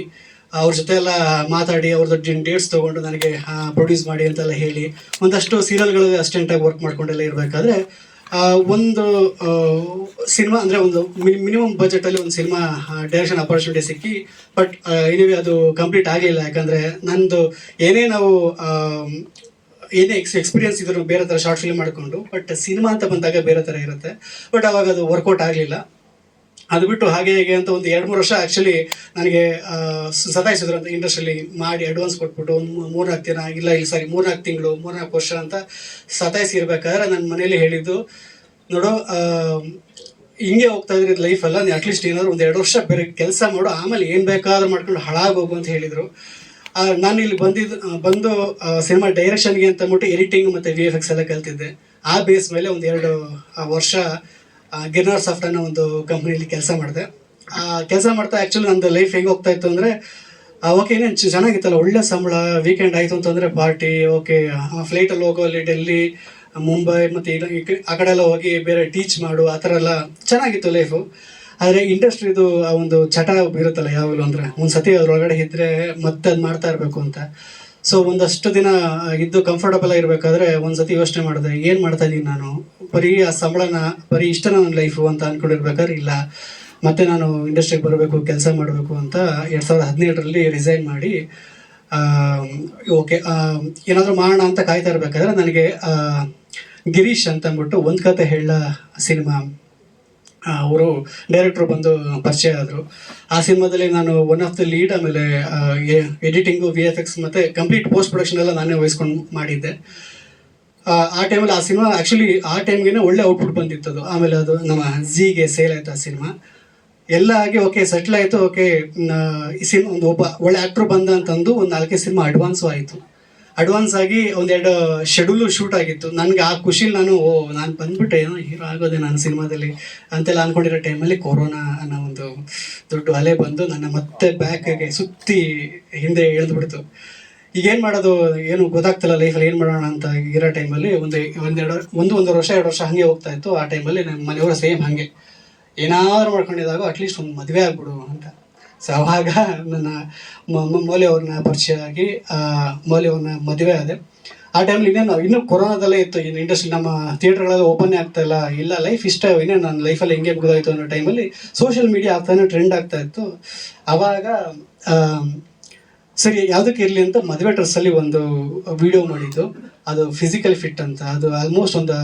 ಅವ್ರ ಜೊತೆ ಎಲ್ಲ ಮಾತಾಡಿ ಅವ್ರದ್ದು ಡೇಟ್ಸ್ ತೊಗೊಂಡು ನನಗೆ ಪ್ರೊಡ್ಯೂಸ್ ಮಾಡಿ ಅಂತೆಲ್ಲ ಹೇಳಿ ಒಂದಷ್ಟು ಸೀರಿಯಲ್ಗಳು ಅಸಿಸ್ಟೆಂಟಾಗಿ ವರ್ಕ್ ಮಾಡ್ಕೊಂಡೆಲ್ಲ ಇರಬೇಕಾದ್ರೆ ಒಂದು ಸಿನಿಮಾ ಅಂದರೆ ಒಂದು ಮಿನಿಮಮ್ ಬಜೆಟಲ್ಲಿ ಒಂದು ಸಿನಿಮಾ ಡೈರೆಕ್ಷನ್ ಅಪರ್ಚುನಿಟಿ ಸಿಕ್ಕಿ, ಬಟ್ ಎನಿವೆ ಅದು ಕಂಪ್ಲೀಟ್ ಆಗಲಿಲ್ಲ. ಯಾಕಂದರೆ ನಂದು ಏನೇ ನಾವು ಏನೇ ಎಕ್ಸ್ಪೀರಿಯನ್ಸ್ ಇದ್ರು ಬೇರೆ ಥರ ಶಾರ್ಟ್ ಫಿಲ್ಮ್ ಮಾಡಿಕೊಂಡು, ಬಟ್ ಸಿನಿಮಾ ಅಂತ ಬಂದಾಗ ಬೇರೆ ಥರ ಇರುತ್ತೆ. ಬಟ್ ಅವಾಗ ಅದು ವರ್ಕೌಟ್ ಆಗಲಿಲ್ಲ. ಅದು ಬಿಟ್ಟು ಹಾಗೆ ಹೇಗೆ ಅಂತ ಒಂದು 2-3 ವರ್ಷ ಆ್ಯಕ್ಚುಲಿ ನನಗೆ ಸತಾಯಿಸಿದ್ರು ಅಂತ ಇಂಡಸ್ಟ್ರಿಯಲ್ಲಿ ಮಾಡಿ ಅಡ್ವಾನ್ಸ್ ಕೊಟ್ಬಿಟ್ಟು ಒಂದು 3-4 ದಿನ ಇಲ್ಲ 3-4 ತಿಂಗಳು 3-4 ವರ್ಷ ಅಂತ ಸತಾಯಿಸಿರ್ಬೇಕಾದ್ರೆ ನನ್ನ ಮನೇಲಿ ಹೇಳಿದ್ದು, ನೋಡು ಹಿಂಗೆ ಹೋಗ್ತಾ ಇದ್ರಿ ಲೈಫಲ್ಲ, ನೀವು ಅಟ್ಲೀಸ್ಟ್ ಏನಾದ್ರು ಒಂದು 2 ವರ್ಷ ಬೇರೆ ಕೆಲಸ ಮಾಡು, ಆಮೇಲೆ ಏನು ಬೇಕಾದ್ರೂ ಮಾಡ್ಕೊಂಡು ಹಾಳಾಗೋಗು ಅಂತ ಹೇಳಿದರು. ನಾನು ಇಲ್ಲಿ ಬಂದು ಸಿನಿಮಾ ಡೈರೆಕ್ಷನ್ಗೆ ಅಂತ ಅಂದ್ಬಿಟ್ಟು ಎಡಿಟಿಂಗ್ ಮತ್ತು VFX ಎಲ್ಲ ಕಲ್ತಿದ್ದೆ. ಆ ಬೇಸ್ ಮೇಲೆ ಒಂದು 2 ವರ್ಷ ಗಿರ್ನಾರ್ ಸಾಫ್ಟ್ ಅನ್ನೋ ಒಂದು ಕಂಪ್ನಿಯಲ್ಲಿ ಕೆಲಸ ಮಾಡಿದೆ. ಕೆಲಸ ಮಾಡ್ತಾ ಆ್ಯಕ್ಚುಲಿ ನಂದು ಲೈಫ್ ಹೆಂಗೆ ಹೋಗ್ತಾ ಇತ್ತು ಅಂದರೆ, ಓಕೆ ಏನೇನು ಚೆನ್ನಾಗಿತ್ತಲ್ಲ, ಒಳ್ಳೆ ಸಂಬಳ, ವೀಕೆಂಡ್ ಆಯಿತು ಅಂತಂದರೆ ಪಾರ್ಟಿ, ಓಕೆ ಫ್ಲೈಟಲ್ಲಿ ಹೋಗೋಲ್ಲಿ ಡೆಲ್ಲಿ, ಮುಂಬೈ ಮತ್ತು ಆ ಕಡೆ ಎಲ್ಲ ಹೋಗಿ ಬೇರೆ ಟೀಚ್ ಮಾಡು, ಆ ಥರ ಎಲ್ಲ ಚೆನ್ನಾಗಿತ್ತು ಲೈಫು. ಆದರೆ ಇಂಡಸ್ಟ್ರಿದು ಆ ಒಂದು ಚಟ ಇರುತ್ತಲ್ಲ ಯಾವಾಗಲೂ, ಅಂದರೆ ಒಂದು ಸತಿ ಅದ್ರೊಳಗಡೆ ಇದ್ದರೆ ಮತ್ತೆ ಅದು ಮಾಡ್ತಾ ಇರಬೇಕು ಅಂತ. ಸೊ ಒಂದಷ್ಟು ದಿನ ಇದ್ದು ಕಂಫರ್ಟಬಲ್ ಆಗಿರಬೇಕಾದ್ರೆ ಒಂದು ಸತಿ ಯೋಚನೆ ಮಾಡಿದೆ, ಏನು ಮಾಡ್ತಾ ಇದ್ದೀನಿ ನಾನು, ಬರೀ ಆ ಸಂಬಳನ ಬರೀ ಇಷ್ಟ ನನ್ನ ಲೈಫು ಅಂತ ಅಂದ್ಕೊಂಡಿರ್ಬೇಕಾದ್ರೆ ಇಲ್ಲ, ಮತ್ತೆ ನಾನು ಇಂಡಸ್ಟ್ರಿಗೆ ಬರಬೇಕು, ಕೆಲಸ ಮಾಡಬೇಕು ಅಂತ 2017ರಲ್ಲಿ ರಿಸೈನ್ ಮಾಡಿ ಓಕೆ ಏನಾದರೂ ಮಾಡೋಣ ಅಂತ ಕಾಯ್ತಾ ಇರಬೇಕಾದ್ರೆ ನನಗೆ ಗಿರೀಶ್ ಅಂತ ಅಂದ್ಬಿಟ್ಟು ಒಂದು ಕತೆ ಹೇಳ ಸಿನಿಮಾ ಅವರು ಡೈರೆಕ್ಟ್ರು ಬಂದು ಪರಿಚಯ ಆದರು. ಆ ಸಿನಿಮಾದಲ್ಲಿ ನಾನು ಒನ್ ಆಫ್ ದ ಲೀಡ್, ಆಮೇಲೆ ಎಡಿಟಿಂಗು VFX ಮತ್ತು ಕಂಪ್ಲೀಟ್ ಪೋಸ್ಟ್ ಪ್ರೊಡಕ್ಷನ್ ಎಲ್ಲ ನಾನೇ ವಹಿಸ್ಕೊಂಡು ಮಾಡಿದ್ದೆ. ಆ ಟೈಮಲ್ಲಿ ಆ ಸಿನಿಮಾ ಆ್ಯಕ್ಚುಲಿ ಆ ಟೈಮ್ಗೆ ಒಳ್ಳೆ ಔಟ್ಪುಟ್ ಬಂದಿತ್ತದು. ಆಮೇಲೆ ಅದು ನಮ್ಮ ಝೀಗೆ ಸೇಲ್ ಆಯಿತು ಆ ಸಿನಿಮಾ ಎಲ್ಲ ಆಗಿ ಓಕೆ ಸೆಟ್ಲ್ ಆಯಿತು. ಓಕೆ ಈ ಸಿನಿಮಾ ಒಬ್ಬ ಒಳ್ಳೆ ಆ್ಯಕ್ಟ್ರು ಬಂದ ಅಂತಂದು ಒಂದು 4 ಸಿನಿಮಾ ಅಡ್ವಾನ್ಸು ಆಯಿತು. ಅಡ್ವಾನ್ಸ್ ಆಗಿ 1-2 ಶೆಡ್ಯೂಲು ಶೂಟ್ ಆಗಿತ್ತು. ನನಗೆ ಆ ಖುಷಿಲಿ ನಾನು ಬಂದ್ಬಿಟ್ಟೆ, ಏನೋ ಹೀರೋ ಆಗೋದೆ ನಾನು ಸಿನಿಮಾದಲ್ಲಿ ಅಂತೆಲ್ಲ ಅಂದ್ಕೊಂಡಿರೋ ಟೈಮಲ್ಲಿ ಕೊರೋನಾ ಅನ್ನೋ ಒಂದು ದೊಡ್ಡ ಅಲೆ ಬಂದು ನನ್ನ ಮತ್ತೆ ಬ್ಯಾಕ್ಗೆ ಸುತ್ತಿ ಹಿಂದೆ ಎಳೆದ್ಬಿಡ್ತು. ಈಗೇನು ಮಾಡೋದು ಏನು ಗೊತ್ತಾಗ್ತಿಲ್ಲ ಲೈಫಲ್ಲಿ, ಏನು ಮಾಡೋಣ ಅಂತ ಇರೋ ಟೈಮಲ್ಲಿ ಒಂದೂವರೆ ವರ್ಷ 2 ವರ್ಷ ಹಾಗೆ ಹೋಗ್ತಾ ಇತ್ತು. ಆ ಟೈಮಲ್ಲಿ ನಮ್ಮ ಮನೆಯವರು ಸೇಮ್ ಹಾಗೆ ಏನಾದ್ರು ಮಾಡ್ಕೊಂಡಿದ್ದಾಗ ಅಟ್ಲೀಸ್ಟ್ ಒಂದು ಮದುವೆ ಆಗ್ಬಿಡು ಅಂತ. ಸೊ ಅವಾಗ ನನ್ನ ಮೌಲ್ಯ ಅವ್ರನ್ನ ಪರಿಚಯ ಆಗಿ ಮೌಲ್ಯ ಅವ್ರನ್ನ ಮದುವೆ ಆದೆ. ಆ ಟೈಮಲ್ಲಿ ಇನ್ನೂ ಕೊರೋನಾದಲ್ಲೇ ಇತ್ತು, ಇನ್ನು ಇಂಡಸ್ಟ್ರಿ ನಮ್ಮ ಥಿಯೇಟರ್ಗಳೆಲ್ಲ ಓಪನ್ನೇ ಆಗ್ತಾಯಿಲ್ಲ, ಇಲ್ಲ ಲೈಫ್ ಇಷ್ಟ ಇನ್ನೂ ನನ್ನ ಲೈಫಲ್ಲಿ ಹೆಂಗೆ ಮುಗಿದೋಯ್ತು ಅನ್ನೋ ಟೈಮಲ್ಲಿ ಸೋಷಿಯಲ್ ಮೀಡಿಯಾ ಆಗ್ತಾನೆ ಟ್ರೆಂಡ್ ಆಗ್ತಾ ಇತ್ತು. ಆವಾಗ ಸರಿ ಯಾವುದಕ್ಕೆ ಇರಲಿ ಅಂತ ಮದುವೆ ಡ್ರೆಸ್ಸಲ್ಲಿ ಒಂದು ವಿಡಿಯೋ ಮಾಡಿದ್ದು, ಅದು ಫಿಸಿಕಲ್ ಫಿಟ್ ಅಂತ. ಅದು ಆಲ್ಮೋಸ್ಟ್ ಒಂದು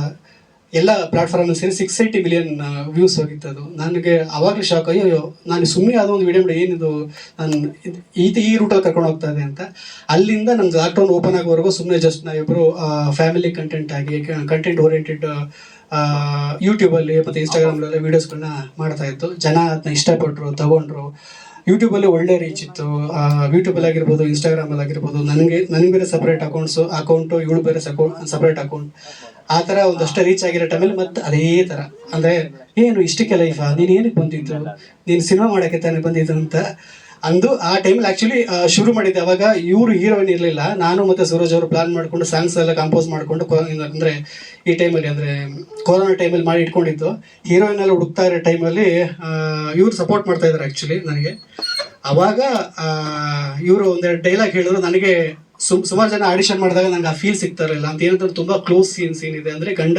ಎಲ್ಲ ಪ್ಲಾಟ್ಫಾರ್ಮಲ್ಲಿ ಸೇರಿ 680 ಮಿಲಿಯನ್ ವ್ಯೂಸ್ ಹೋಗಿತ್ತು. ಅದು ನನಗೆ ಆವಾಗಲೇ ಶಾಕ್, ಅಯ್ಯೋ ನಾನು ಸುಮ್ಮನೆ ಯಾವುದೋ ಒಂದು ವಿಡಿಯೋ ಮಾಡಿ ಏನಿದು ನಾನು ಈ ರೂಟಲ್ಲಿ ಕರ್ಕೊಂಡು ಹೋಗ್ತಾ ಇದೆ ಅಂತ. ಅಲ್ಲಿಂದ ನಮ್ದು ಲಾಕ್ಡೌನ್ ಓಪನ್ ಆಗೋವರೆಗೂ ಸುಮ್ಮನೆ ಜಸ್ಟ್ ನಾವಿಬ್ಬರು ಫ್ಯಾಮಿಲಿ ಕಂಟೆಂಟ್ ಆಗಿ ಕಂಟೆಂಟ್ ಓರಿಯೆಂಟೆಡ್ ಯೂಟ್ಯೂಬಲ್ಲಿ ಮತ್ತು ಇನ್ಸ್ಟಾಗ್ರಾಮಲ್ಲೆಲ್ಲ ವೀಡಿಯೋಸ್ಗಳನ್ನ ಮಾಡ್ತಾ ಇತ್ತು. ಜನ ಅದನ್ನ ಇಷ್ಟಪಟ್ಟರು, ತಗೊಂಡ್ರು. ಯೂಟ್ಯೂಬಲ್ಲಿ ಒಳ್ಳೆ ರೀಚ್ ಇತ್ತು. ಯೂಟ್ಯೂಬಲ್ಲಿ ಆಗಿರ್ಬೋದು, ಇನ್ಸ್ಟಾಗ್ರಾಮಲ್ಲಿ ಆಗಿರ್ಬೋದು. ನನಗೆ ಬೇರೆ ಸಪ್ರೇಟ್ ಅಕೌಂಟು, ಇವಳು ಬೇರೆ ಸಪ್ರೇಟ್ ಅಕೌಂಟ್, ಆ ಥರ ಒಂದಷ್ಟು ರೀಚ್ ಆಗಿರೋ ಟೈಮಲ್ಲಿ ಮತ್ತೆ ಅದೇ ಥರ ಅಂದರೆ ಏನು ಇಷ್ಟಕ್ಕೆ ಲೈಫಾ, ನೀನು ಏನಕ್ಕೆ ಬಂದಿದ್ದು, ನೀನು ಸಿನಿಮಾ ಮಾಡೋಕ್ಕೆ ತಾನೇ ಬಂದಿದ್ದು ಅಂತ ಅಂದು ಆ ಟೈಮಲ್ಲಿ ಆ್ಯಕ್ಚುಲಿ ಶುರು ಮಾಡಿದ್ದೆ. ಅವಾಗ ಇವರು ಹೀರೋಯಿನ್ ಇರಲಿಲ್ಲ, ನಾನು ಮತ್ತು ಸೂರಜ್ ಅವರು ಪ್ಲಾನ್ ಮಾಡಿಕೊಂಡು ಸಾಂಗ್ಸ್ ಎಲ್ಲ ಕಂಪೋಸ್ ಮಾಡಿಕೊಂಡು ಅಂದರೆ ಈ ಟೈಮಲ್ಲಿ ಅಂದರೆ ಕೊರೋನಾ ಟೈಮಲ್ಲಿ ಮಾಡಿ ಇಟ್ಕೊಂಡಿದ್ದು. ಹೀರೋಯಿನ್ ಎಲ್ಲ ಹುಡುಕ್ತಾ ಇರೋ ಟೈಮಲ್ಲಿ ಇವರು ಸಪೋರ್ಟ್ ಮಾಡ್ತಾ ಇದ್ದಾರೆ ಆ್ಯಕ್ಚುಲಿ ನನಗೆ. ಆವಾಗ ಇವರು ಒಂದೆರಡು ಡೈಲಾಗ್ ಹೇಳಿದ್ರು. ನನಗೆ ಸುಮಾರು ಜನ ಆಡಿಷನ್ ಮಾಡಿದಾಗ ನಂಗೆ ಆ ಫೀಲ್ ಸಿಗ್ತಾ ಇರಲಿಲ್ಲ ಅಂತ. ಏನಂತಂದ್ರೆ ತುಂಬ ಕ್ಲೋಸ್ ಸೀನ್ ಇದೆ, ಅಂದರೆ ಗಂಡ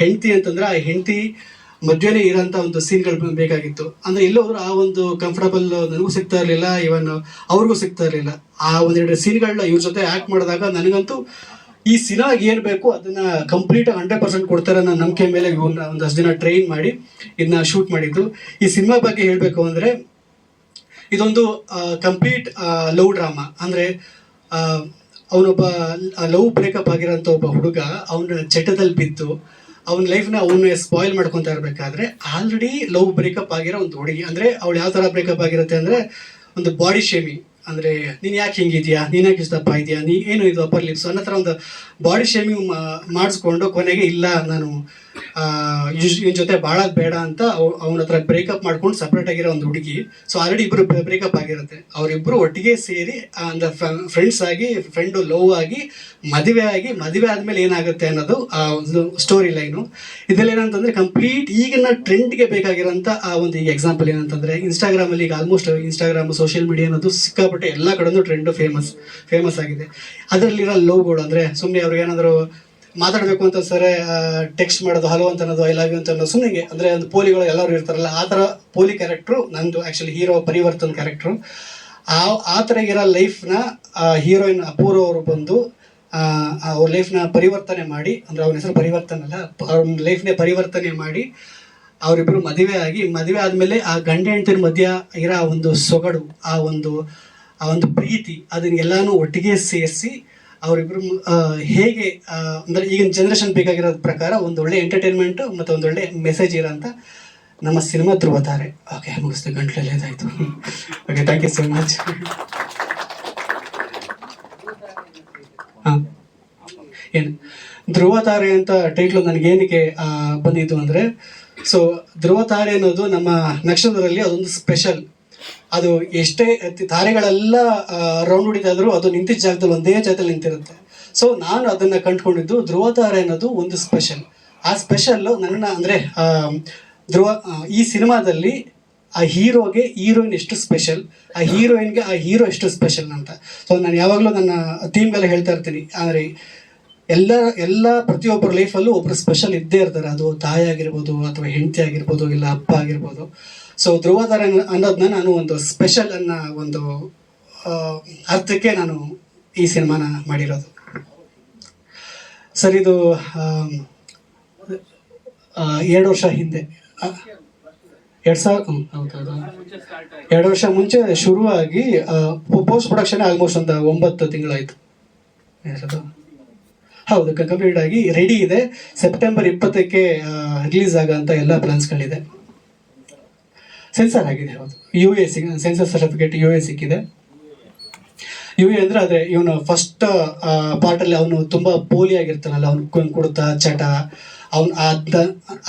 ಹೆಂಡತಿ ಅಂತಂದ್ರೆ ಆ ಹೆಂಡತಿ ಮಧ್ಯೆನೇ ಇರೋಂಥ ಒಂದು ಸೀನ್ಗಳು ಬೇಕಾಗಿತ್ತು. ಅಂದರೆ ಎಲ್ಲೋದ್ರು ಆ ಒಂದು ಕಂಫರ್ಟಬಲ್ ನನಗೂ ಸಿಗ್ತಾ ಇರಲಿಲ್ಲ, ಇವನ್ ಅವ್ರಿಗೂ ಸಿಗ್ತಾ ಇರಲಿಲ್ಲ. ಆ 1-2 ಸೀನ್ಗಳನ್ನ ಇವ್ರ ಜೊತೆ ಆ್ಯಕ್ಟ್ ಮಾಡಿದಾಗ ನನಗಂತೂ ಈ ಸಿನಿಮಾಗೆ ಏನು ಬೇಕು ಅದನ್ನು ಕಂಪ್ಲೀಟ್ 100% ಕೊಡ್ತಾರೆ ಅನ್ನೋ ನಂಬಿಕೆ ಮೇಲೆ ಇವ್ರನ್ನ ಒಂದಷ್ಟು ದಿನ ಟ್ರೈನ್ ಮಾಡಿ ಇದನ್ನ ಶೂಟ್ ಮಾಡಿದ್ದು. ಈ ಸಿನಿಮಾ ಬಗ್ಗೆ ಹೇಳಬೇಕು ಅಂದರೆ ಇದೊಂದು ಕಂಪ್ಲೀಟ್ ಲವ್ ಡ್ರಾಮಾ. ಅಂದರೆ ಅವನೊಬ್ಬ ಲವ್ ಬ್ರೇಕಪ್ ಆಗಿರೋಂಥ ಒಬ್ಬ ಹುಡುಗ ಅವನ ಚಟದಲ್ಲಿ ಬಿದ್ದು ಅವನ ಲೈಫ್ನ ಅವನ್ನ ಸ್ಪಾಯ್ಲ್ ಮಾಡ್ಕೊತಾ ಇರಬೇಕಾದ್ರೆ ಆಲ್ರೆಡಿ ಲವ್ ಬ್ರೇಕಪ್ ಆಗಿರೋ ಒಂದು ಹುಡುಗಿ, ಅಂದರೆ ಅವಳು ಯಾವ ಥರ ಬ್ರೇಕಪ್ ಆಗಿರುತ್ತೆ ಅಂದರೆ ಒಂದು ಬಾಡಿ ಶೇಮಿಂಗ್, ಅಂದರೆ ನೀನು ಯಾಕೆ ಹಿಂಗಿದೆಯಾ, ನೀನು ಯಾಕೆ ಇಷ್ಟಪ್ಪ ಇದೆಯಾ, ನೀ ಏನು ಇದು ಅಪ್ಪರ್ ಲಿಪ್ಸ್ ಅನ್ನೋ ಥರ ಒಂದು ಬಾಡಿ ಶೇಮಿಂಗ್ ಮಾಡಿಸ್ಕೊಂಡು ಕೊನೆಗೆ ಇಲ್ಲ ನಾನು ಇವನ್ ಜೊತೆ ಬಾಳೋದ್ ಬೇಡ ಅಂತ ಅವನ ಹತ್ರ ಬ್ರೇಕಪ್ ಮಾಡ್ಕೊಂಡು ಸಪ್ರೇಟ್ ಆಗಿರೋ ಒಂದು ಹುಡುಗಿ. ಸೊ ಆಲ್ರೆಡಿ ಇಬ್ರು ಬ್ರೇಕಪ್ ಆಗಿರುತ್ತೆ. ಅವರಿಬ್ರು ಒಟ್ಟಿಗೆ ಸೇರಿ ಅಂದ್ರೆ ಫ್ರೆಂಡ್ಸ್ ಆಗಿ, ಫ್ರೆಂಡು ಲವ್ ಆಗಿ, ಮದುವೆ ಆದ್ಮೇಲೆ ಏನಾಗುತ್ತೆ ಅನ್ನೋದು ಆ ಒಂದು ಸ್ಟೋರಿ ಲೈನು. ಇದರಲ್ಲಿ ಏನಂತಂದ್ರೆ ಕಂಪ್ಲೀಟ್ ಈಗಿನ ಟ್ರೆಂಡ್ಗೆ ಬೇಕಾಗಿರೋಂಥ ಆ ಒಂದು ಈಗ ಎಕ್ಸಾಂಪಲ್ ಏನಂತಂದ್ರೆ ಇನ್ಸ್ಟಾಗ್ರಾಮಲ್ಲಿ ಈಗ ಆಲ್ಮೋಸ್ಟ್ ಇನ್ಸ್ಟಾಗ್ರಾಮ್ ಸೋಷಿಯಲ್ ಮೀಡಿಯಾ ಅನ್ನೋದು ಸಿಕ್ಕಾಪಟ್ಟೆ ಎಲ್ಲ ಕಡೆನೂ ಟ್ರೆಂಡು ಫೇಮಸ್ ಆಗಿದೆ. ಅದರಲ್ಲಿರೋ ಲವ್ಗಳು ಅಂದರೆ ಸುಮ್ಮನೆ ಅವ್ರಿಗೆ ಏನಾದರೂ ಮಾತಾಡಬೇಕು ಅಂತ ಸರಿ ಟೆಕ್ಸ್ಟ್ ಮಾಡೋದು, ಹಲೋ ಅಂತ ಅನ್ನೋದು, ಐ ಲವ್ ಯು ಅಂತ ಅನ್ನೋದು ಸುಮ್ಮನೆ ಅಂದರೆ ಒಂದು ಪೋಲಿಗಳು ಎಲ್ಲರೂ ಇರ್ತಾರಲ್ಲ ಆ ಥರ ಪೋಲಿ ಕ್ಯಾರೆಕ್ಟ್ರು ನಂದು. Actually hero Parivartan character. ಆ ಥರ ಇರೋ ಲೈಫ್ನ ಹೀರೋಯಿನ್ ಅಪೂರ್ವ ಅವರು ಬಂದು ಅವ್ರ ಲೈಫ್ನ ಪರಿವರ್ತನೆ ಮಾಡಿ, ಅಂದರೆ ಅವ್ರ ಹೆಸರು ಪರಿವರ್ತನೆ ಅಲ್ಲ, ಅವ್ರ ಲೈಫ್ನೇ ಪರಿವರ್ತನೆ ಮಾಡಿ ಅವರಿಬ್ಬರು ಮದುವೆ ಆದಮೇಲೆ ಆ ಗಂಡ ಹೆಂಡತಿರ ಮಧ್ಯ ಇರೋ ಆ ಒಂದು ಸೊಗಡು, ಆ ಒಂದು ಪ್ರೀತಿ, ಅದನ್ನೆಲ್ಲಾನು ಒಟ್ಟಿಗೆ ಸೇರಿಸಿ ಅವರಿಬ್ಬರು ಹೇಗೆ ಅಂದರೆ ಈಗಿನ ಜನ್ರೇಷನ್ ಬೇಕಾಗಿರೋ ಪ್ರಕಾರ ಒಂದೊಳ್ಳೆ ಎಂಟರ್ಟೈನ್ಮೆಂಟು ಮತ್ತು ಒಂದೊಳ್ಳೆ ಮೆಸೇಜ್ ಇರೋಂಥ ನಮ್ಮ ಸಿನಿಮಾ ಧ್ರುವತಾರೆ. ಓಕೆ, ಮುಗಿಸ್ತು, ಗಂಟ್ಲಲ್ಲಿ ಇದಾಯಿತು. Okay, thank you so much. ಹಾಂ, ಏನು ಧ್ರುವತಾರೆ ಅಂತ ಟೈಟ್ಲು ನನಗೇನಕ್ಕೆ ಬಂದಿದ್ದು ಅಂದರೆ, ಸೊ ಧ್ರುವತಾರೆ ಅನ್ನೋದು ನಮ್ಮ ನಕ್ಷತ್ರದಲ್ಲಿ ಅದೊಂದು ಸ್ಪೆಷಲ್. ಅದು ಎಷ್ಟೇ ತಾರೆಗಳೆಲ್ಲ ರೌಂಡ್ ಹೊಡಿತಾದ್ರೂ ಅದು ನಿಂತಿದ್ದ ಜಾಗದಲ್ಲಿ ಒಂದೇ ಜಾಗದಲ್ಲಿ ನಿಂತಿರುತ್ತೆ. ಸೊ ನಾನು ಅದನ್ನು ಕಂಡುಕೊಂಡಿದ್ದು ಧ್ರುವತಾರೆ ಅನ್ನೋದು ಒಂದು ಸ್ಪೆಷಲ್. ಆ ಸ್ಪೆಷಲ್ಲು ನನ್ನ ಅಂದರೆ ಈ ಸಿನಿಮಾದಲ್ಲಿ ಆ ಹೀರೋಗೆ ಹೀರೋಯಿನ್ ಎಷ್ಟು ಸ್ಪೆಷಲ್, ಆ ಹೀರೋಯಿನ್ಗೆ ಆ ಹೀರೋ ಎಷ್ಟು ಸ್ಪೆಷಲ್ ಅಂತ. ಸೊ ನಾನು ಯಾವಾಗಲೂ ನನ್ನ ಥೀಮ್ಗೆಲ್ಲ ಹೇಳ್ತಾ ಇರ್ತೀನಿ, ಅಂದರೆ ಎಲ್ಲ ಪ್ರತಿಯೊಬ್ಬರ ಲೈಫಲ್ಲೂ ಒಬ್ಬರು ಸ್ಪೆಷಲ್ ಇದ್ದೇ ಇರ್ತಾರೆ. ಅದು ತಾಯಿ ಆಗಿರ್ಬೋದು, ಅಥವಾ ಹೆಂಡತಿ ಆಗಿರ್ಬೋದು, ಇಲ್ಲ ಅಪ್ಪ ಆಗಿರ್ಬೋದು. ಸೊ ಧ್ರುವತಾರೆ ಅನ್ನೋದನ್ನ ನಾನು ಒಂದು ಸ್ಪೆಷಲ್ ಅನ್ನೋ ಒಂದು ಅರ್ಥಕ್ಕೆ ನಾನು ಈ ಸಿನಿಮಾನ ಮಾಡಿರೋದು. ಸರ್, ಇದು 2 ವರ್ಷ ಹಿಂದೆ, 2 ವರ್ಷ ಮುಂಚೆ ಶುರುವಾಗಿ ಪೋಸ್ಟ್ ಪ್ರೊಡಕ್ಷನ್ ಆಲ್ಮೋಸ್ಟ್ ಒಂದು 9 ತಿಂಗಳಾಯಿತು. ಹೌದು, ಕಂಪ್ಲೀಟ್ ಆಗಿ ರೆಡಿ ಇದೆ. ಸೆಪ್ಟೆಂಬರ್ 20ಕ್ಕೆ ರಿಲೀಸ್ ಆಗೋಂಥ ಎಲ್ಲ ಪ್ಲಾನ್ಸ್ಗಳಿದೆ. ಸೆನ್ಸರ್ ಆಗಿದೆ. ಹೌದು, UA ಸೆನ್ಸರ್ ಸರ್ಟಿಫಿಕೇಟ್ UA ಸಿಕ್ಕಿದೆ. UA ಅಂದರೆ ಅದೇ ಇವನು ಫಸ್ಟ್ ಪಾರ್ಟಲ್ಲಿ ಅವನು ತುಂಬ ಪೋಲಿ ಆಗಿರ್ತಾನಲ್ಲ, ಅವ್ನು ಕುಡ್ತ ಚಟ, ಅವನು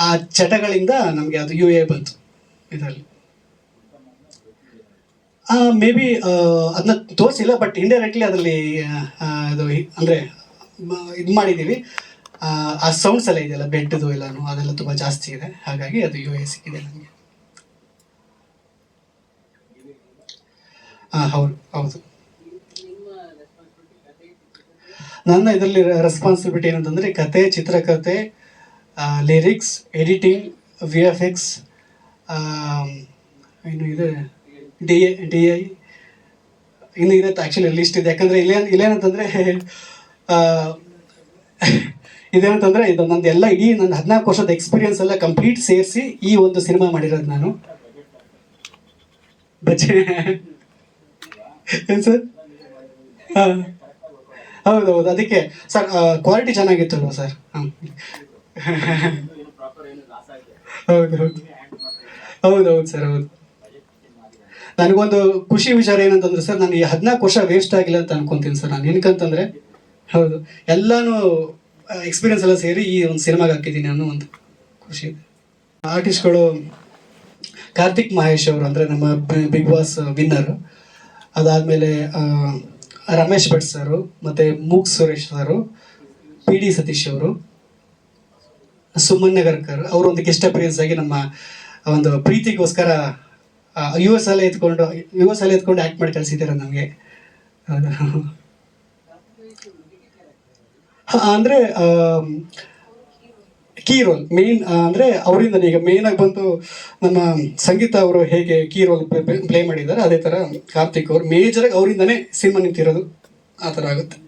ಆ ಚಟಗಳಿಂದ ನಮಗೆ ಅದು UA ಬಂತು ಇದರಲ್ಲಿ. ಮೇ ಬಿ ಅದನ್ನ ತೋರಿಸಿಲ್ಲ, ಬಟ್ ಇಂಡೈರೆಕ್ಟ್ಲಿ ಅದರಲ್ಲಿ ಅದು ಅಂದರೆ ಇದು ಮಾಡಿದ್ದೀವಿ. ಆ ಸೌಂಡ್ಸ್ ಎಲ್ಲ ಇದೆಯಲ್ಲ, ಬೆಡ್ದು ಎಲ್ಲನೂ ಅದೆಲ್ಲ ತುಂಬ ಜಾಸ್ತಿ ಇದೆ, ಹಾಗಾಗಿ ಅದು UA ಸಿಕ್ಕಿದೆ ನನಗೆ. ಹೌದು. ನನ್ನ ಇದರಲ್ಲಿ ರೆಸ್ಪಾನ್ಸಿಬಿಲಿಟಿ ಏನಂತಂದರೆ ಕತೆ, ಚಿತ್ರಕಥೆ, ಲಿರಿಕ್ಸ್, ಎಡಿಟಿಂಗ್, VFX, ಇನ್ನು ಇದೆ DI ಇನ್ನು ಇದೆ. ಆ್ಯಕ್ಚುಲಿ ಲಿಸ್ಟ್ ಇದೆ. ಯಾಕಂದರೆ ಇಲ್ಲೇನಂತಂದರೆ ಇದೇನಂತಂದರೆ ಇದು ನಂದು ಎಲ್ಲ ಇಡೀ ನನ್ನ 14 ವರ್ಷದ ಎಕ್ಸ್ಪೀರಿಯನ್ಸ್ ಎಲ್ಲ ಕಂಪ್ಲೀಟ್ ಸೇರಿಸಿ ಈ ಒಂದು ಸಿನಿಮಾ ಮಾಡಿರೋದು ನಾನು. ಏನು ಸರ್? ಹೌದು, ಅದಕ್ಕೆ ಸರ್ ಕ್ವಾಲಿಟಿ ಚೆನ್ನಾಗಿತ್ತಲ್ವ ಸರ್? ಹೌದು ಸರ್. ಹೌದು, ನನಗೊಂದು ಖುಷಿ ವಿಚಾರ ಏನಂತಂದ್ರೆ ಸರ್, ನಾನು ಈ 14 ವರ್ಷ ವೇಸ್ಟ್ ಆಗಿಲ್ಲ ಅಂತ ಅನ್ಕೊಂತೀನಿ ಸರ್ ನಾನು. ಏನಕ್ಕಂತಂದರೆ ಹೌದು, ಎಲ್ಲಾನು ಎಕ್ಸ್ಪೀರಿಯನ್ಸ್ ಎಲ್ಲ ಸೇರಿ ಈ ಒಂದು ಸಿನಿಮಾಗೆ ಹಾಕಿದ್ದೀನಿ ಅನ್ನೋ ಒಂದು ಖುಷಿ ಇದೆ. ಆರ್ಟಿಸ್ಟ್ಗಳು ಕಾರ್ತಿಕ್ ಮಹೇಶ್ ಅವರು ಅಂದರೆ ನಮ್ಮ ಬಿಗ್ ಬಾಸ್ ವಿನ್ನರು. ಅದಾದಮೇಲೆ ರಮೇಶ್ ಭಟ್ ಸರು, ಮತ್ತು ಮೂಕ್ ಸುರೇಶ್ ಸರು, PD ಸತೀಶ್ ಅವರು, ಸುಮನ್ ನಗರ್ಕರ್ ಅವರು ಒಂದು ಗೆಸ್ಟ್ ಅಪಿಯರೆನ್ಸ್ ಆಗಿ ನಮ್ಮ ಒಂದು ಪ್ರೀತಿಗೋಸ್ಕರ US ಅಲ್ಲೇ ಎತ್ಕೊಂಡು ಆ್ಯಕ್ಟ್ ಮಾಡಿ ಕಳಿಸಿದ್ದಾರೆ ನಮಗೆ. ಅಂದರೆ ಕೀ ರೋಲ್ ಮೇನ್ ಅಂದರೆ ಅವರಿಂದ ಈಗ ಮೇಯ್ನಾಗಿ ಬಂದು ನಮ್ಮ ಸಂಗೀತ ಅವರು ಹೇಗೆ ಕೀ ರೋಲ್ ಪ್ಲೇ ಮಾಡಿದ್ದಾರೆ, ಅದೇ ಥರ ಕಾರ್ತಿಕ್ ಅವರು ಮೇಜರಾಗಿ ಅವರಿಂದನೇ ಸಿನಿಮಾ ನಿಂತಿರೋದು, ಆ ಥರ ಆಗುತ್ತೆ.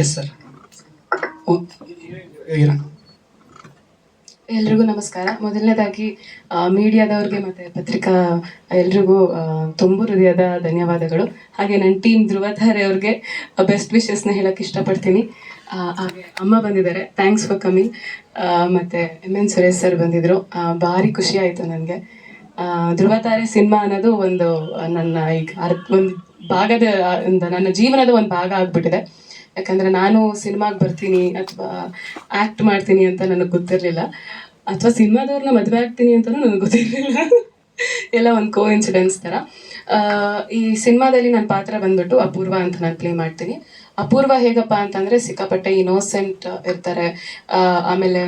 Yes sir. ಎಲ್ರಿಗೂ ನಮಸ್ಕಾರ. ಮೊದಲನೇದಾಗಿ ಮೀಡಿಯಾದವ್ರಿಗೆ ಮತ್ತು ಪತ್ರಿಕಾ ಎಲ್ರಿಗೂ ತುಂಬ ಹೃದಯದ ಧನ್ಯವಾದಗಳು. ಹಾಗೆ ನನ್ನ ಟೀಮ್ ಧ್ರುವತಾರೆ ಅವ್ರಿಗೆ ಬೆಸ್ಟ್ ವಿಶಸ್ನ ಹೇಳಕ್ಕೆ ಇಷ್ಟಪಡ್ತೀನಿ. ಹಾಗೆ ಅಮ್ಮ ಬಂದಿದ್ದಾರೆ, ಥ್ಯಾಂಕ್ಸ್ ಫಾರ್ ಕಮಿಂಗ್. ಮತ್ತು MN ಸುರೇಶ್ ಸರ್ ಬಂದಿದ್ದರು, ಭಾರಿ ಖುಷಿ ಆಯಿತು ನನಗೆ. ಧ್ರುವತಾರೆ ಸಿನಿಮಾ ಅನ್ನೋದು ಒಂದು ನನ್ನ ಈಗ ಒಂದು ನನ್ನ ಜೀವನದ ಒಂದು ಭಾಗ ಆಗ್ಬಿಟ್ಟಿದೆ. ಯಾಕಂದ್ರೆ ನಾನು ಸಿನಿಮಾಗೆ ಬರ್ತೀನಿ ಅಥವಾ ಆಕ್ಟ್ ಮಾಡ್ತೀನಿ ಅಂತ ನನಗೆ ಗೊತ್ತಿರಲಿಲ್ಲ, ಅಥವಾ ಸಿನಿಮಾದವ್ರನ್ನ ಮದುವೆ ಆಗ್ತೀನಿ ಅಂತಲೂ ನನಗೆ ಗೊತ್ತಿರಲಿಲ್ಲ. ಎಲ್ಲ ಒಂದು ಕೋಇನ್ಸಿಡೆನ್ಸ್ ಥರ. ಈ ಸಿನಿಮಾದಲ್ಲಿ ನನ್ನ ಪಾತ್ರ ಬಂದ್ಬಿಟ್ಟು ಅಪೂರ್ವ ಅಂತ ನಾನು ಪ್ಲೇ ಮಾಡ್ತೀನಿ. ಅಪೂರ್ವ ಹೇಗಪ್ಪ ಅಂತಂದರೆ ಸಿಕ್ಕಾಪಟ್ಟೆ ಇನ್ನೋಸೆಂಟ್ ಇರ್ತಾರೆ, ಆಮೇಲೆ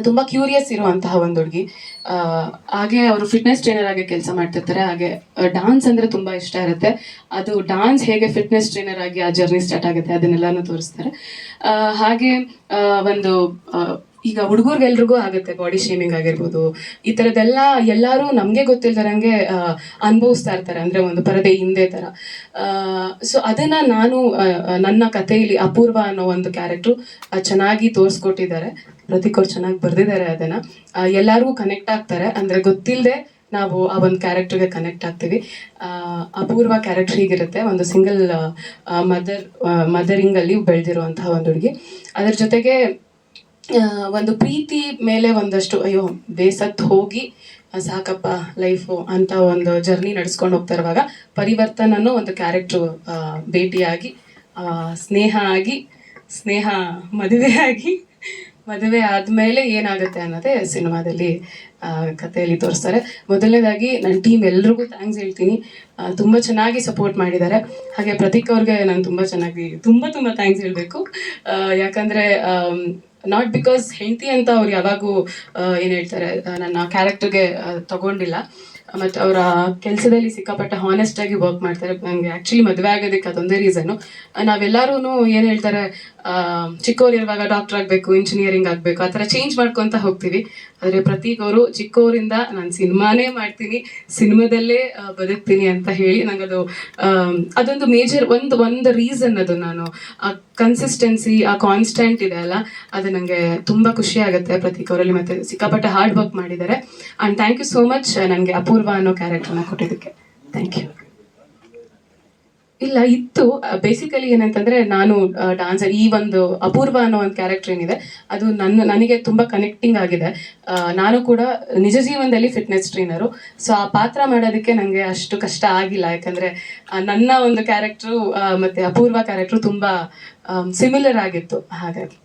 ತುಂಬ ಕ್ಯೂರಿಯಸ್ ಇರುವಂತಹ ಒಂದು ಹುಡುಗಿ. ಹಾಗೆ ಅವರು ಫಿಟ್ನೆಸ್ ಟ್ರೈನರ್ ಆಗಿ ಕೆಲಸ ಮಾಡ್ತಿರ್ತಾರೆ. ಹಾಗೆ ಡಾನ್ಸ್ ಅಂದರೆ ತುಂಬ ಇಷ್ಟ ಇರುತ್ತೆ. ಅದು ಡಾನ್ಸ್ ಹೇಗೆ ಫಿಟ್ನೆಸ್ ಟ್ರೈನರ್ ಆಗಿ ಆ ಜರ್ನಿ ಸ್ಟಾರ್ಟ್ ಆಗುತ್ತೆ ಅದನ್ನೆಲ್ಲನೂ ತೋರಿಸ್ತಾರೆ. ಹಾಗೆ ಒಂದು ಈಗ ಹುಡುಗರಿಗೆಲ್ರಿಗೂ ಆಗುತ್ತೆ ಬಾಡಿ ಶೇಮಿಂಗ್ ಆಗಿರ್ಬೋದು, ಈ ಥರದ್ದೆಲ್ಲ ಎಲ್ಲರೂ ನಮಗೆ ಗೊತ್ತಿಲ್ದಿರಂಗೆ ಅನುಭವಿಸ್ತಾ ಇರ್ತಾರೆ, ಅಂದರೆ ಒಂದು ಪರದೆ ಹಿಂದೆ ಥರ. ಸೊ ಅದನ್ನು ನಾನು ನನ್ನ ಕಥೆಯಲ್ಲಿ ಅಪೂರ್ವ ಅನ್ನೋ ಒಂದು ಕ್ಯಾರೆಕ್ಟ್ರು ಚೆನ್ನಾಗಿ ತೋರಿಸ್ಕೊಟ್ಟಿದ್ದಾರೆ. ಪ್ರತೀಕ್ ಅವ್ರು ಚೆನ್ನಾಗಿ ಬರೆದಿದ್ದಾರೆ ಅದನ್ನು. ಎಲ್ಲರಿಗೂ ಕನೆಕ್ಟ್ ಆಗ್ತಾರೆ, ಅಂದರೆ ಗೊತ್ತಿಲ್ಲದೆ ನಾವು ಆ ಒಂದು ಕ್ಯಾರೆಕ್ಟರ್ಗೆ ಕನೆಕ್ಟ್ ಆಗ್ತೀವಿ. ಅಪೂರ್ವ ಕ್ಯಾರೆಕ್ಟರ್ ಹೀಗಿರುತ್ತೆ, ಒಂದು ಸಿಂಗಲ್ ಮದರಿಂಗಲ್ಲಿ ಬೆಳೆದಿರುವಂತಹ ಒಂದು ಹುಡುಗಿ. ಅದ್ರ ಜೊತೆಗೆ ಒಂದು ಪ್ರೀತಿ ಮೇಲೆ ಒಂದಷ್ಟು ಅಯ್ಯೋ ಬೇಸತ್ತು ಹೋಗಿ ಸಾಕಪ್ಪ ಲೈಫು ಅಂತ ಒಂದು ಜರ್ನಿ ನಡೆಸ್ಕೊಂಡು ಹೋಗ್ತಾ ಇರುವಾಗ ಪರಿವರ್ತನನ್ನು ಒಂದು ಕ್ಯಾರೆಕ್ಟ್ರು ಭೇಟಿಯಾಗಿ ಸ್ನೇಹ ಮದುವೆ ಆದಮೇಲೆ ಏನಾಗುತ್ತೆ ಅನ್ನೋದೇ ಸಿನಿಮಾದಲ್ಲಿ ಕಥೆಯಲ್ಲಿ ತೋರಿಸ್ತಾರೆ. ಮೊದಲನೇದಾಗಿ ನನ್ನ ಟೀಮ್ ಎಲ್ರಿಗೂ ಥ್ಯಾಂಕ್ಸ್ ಹೇಳ್ತೀನಿ, ತುಂಬ ಚೆನ್ನಾಗಿ ಸಪೋರ್ಟ್ ಮಾಡಿದ್ದಾರೆ. ಹಾಗೆ ಪ್ರತೀಕ್ ಅವ್ರಿಗೆ ನಾನು ತುಂಬ ಥ್ಯಾಂಕ್ಸ್ ಹೇಳಬೇಕು. ಯಾಕಂದರೆ ನಾಟ್ ಬಿಕಾಸ್ ಹೆಂಡತಿ ಅಂತ ಅವ್ರು ಯಾವಾಗೂ ಏನು ಹೇಳ್ತಾರೆ ನನ್ನ ಕ್ಯಾರೆಕ್ಟರ್ಗೆ ತಗೊಂಡಿಲ್ಲ, ಮತ್ತು ಅವರ ಕೆಲಸದಲ್ಲಿ ಸಿಕ್ಕಾಪಟ್ಟೆ ಹಾನೆಸ್ಟಾಗಿ ವರ್ಕ್ ಮಾಡ್ತಾರೆ. ನನಗೆ ಆ್ಯಕ್ಚುಲಿ ಮದುವೆ ಆಗೋದಕ್ಕೆ ಅದೊಂದೇ ರೀಸನ್ನು. ನಾವೆಲ್ಲರೂ ಏನು ಹೇಳ್ತಾರೆ ಚಿಕ್ಕವ್ರು ಇರುವಾಗ ಡಾಕ್ಟರ್ ಆಗಬೇಕು, ಇಂಜಿನಿಯರಿಂಗ್ ಆಗಬೇಕು, ಆ ಥರ ಚೇಂಜ್ ಮಾಡ್ಕೊತ ಹೋಗ್ತೀವಿ. ಆದರೆ ಪ್ರತೀಕ್ ಅವರು ಚಿಕ್ಕವರಿಂದ ನಾನು ಸಿನಿಮಾನೇ ಮಾಡ್ತೀನಿ, ಸಿನಿಮಾದಲ್ಲೇ ಬದುಕ್ತೀನಿ ಅಂತ ಹೇಳಿ ನನಗದು ಅದೊಂದು ಮೇಜರ್ ಒಂದು ರೀಸನ್. ಅದು ನಾನು ಆ ಕನ್ಸಿಸ್ಟೆನ್ಸಿ, ಆ ಕಾನ್ಸ್ಟೆಂಟ್ ಇದೆ ಅಲ್ಲ, ಅದು ನನಗೆ ತುಂಬ ಖುಷಿ ಆಗುತ್ತೆ ಪ್ರತೀಕ್ ಅವರಲ್ಲಿ. ಮತ್ತು ಸಿಕ್ಕಾಪಟ್ಟೆ ಹಾರ್ಡ್ ವರ್ಕ್ ಮಾಡಿದ್ದಾರೆ. And thank you so much ನನಗೆ ಅಪೂರ್ವ ಅನ್ನೋ ಕ್ಯಾರೆಕ್ಟರ್ನ ಕೊಟ್ಟಿದ್ದಕ್ಕೆ. Thank you. ಇಲ್ಲ ಇತ್ತು, ಬೇಸಿಕಲಿ ಏನಂತಂದರೆ ನಾನು ಡಾನ್ಸರ್. ಈ ಒಂದು ಅಪೂರ್ವ ಅನ್ನೋ ಒಂದು ಕ್ಯಾರೆಕ್ಟರ್ ಏನಿದೆ ಅದು ನನಗೆ ತುಂಬ ಕನೆಕ್ಟಿಂಗ್ ಆಗಿದೆ. ನಾನು ಕೂಡ ನಿಜ ಜೀವನದಲ್ಲಿ ಫಿಟ್ನೆಸ್ ಟ್ರೈನರು. ಸೊ ಆ ಪಾತ್ರ ಮಾಡೋದಕ್ಕೆ ನನಗೆ ಅಷ್ಟು ಕಷ್ಟ ಆಗಿಲ್ಲ, ಯಾಕಂದರೆ ನನ್ನ ಒಂದು ಕ್ಯಾರೆಕ್ಟ್ರು ಮತ್ತು ಅಪೂರ್ವ ಕ್ಯಾರೆಕ್ಟ್ರು ತುಂಬ ಸಿಮಿಲರ್ ಆಗಿತ್ತು. ಹಾಗಾಗಿ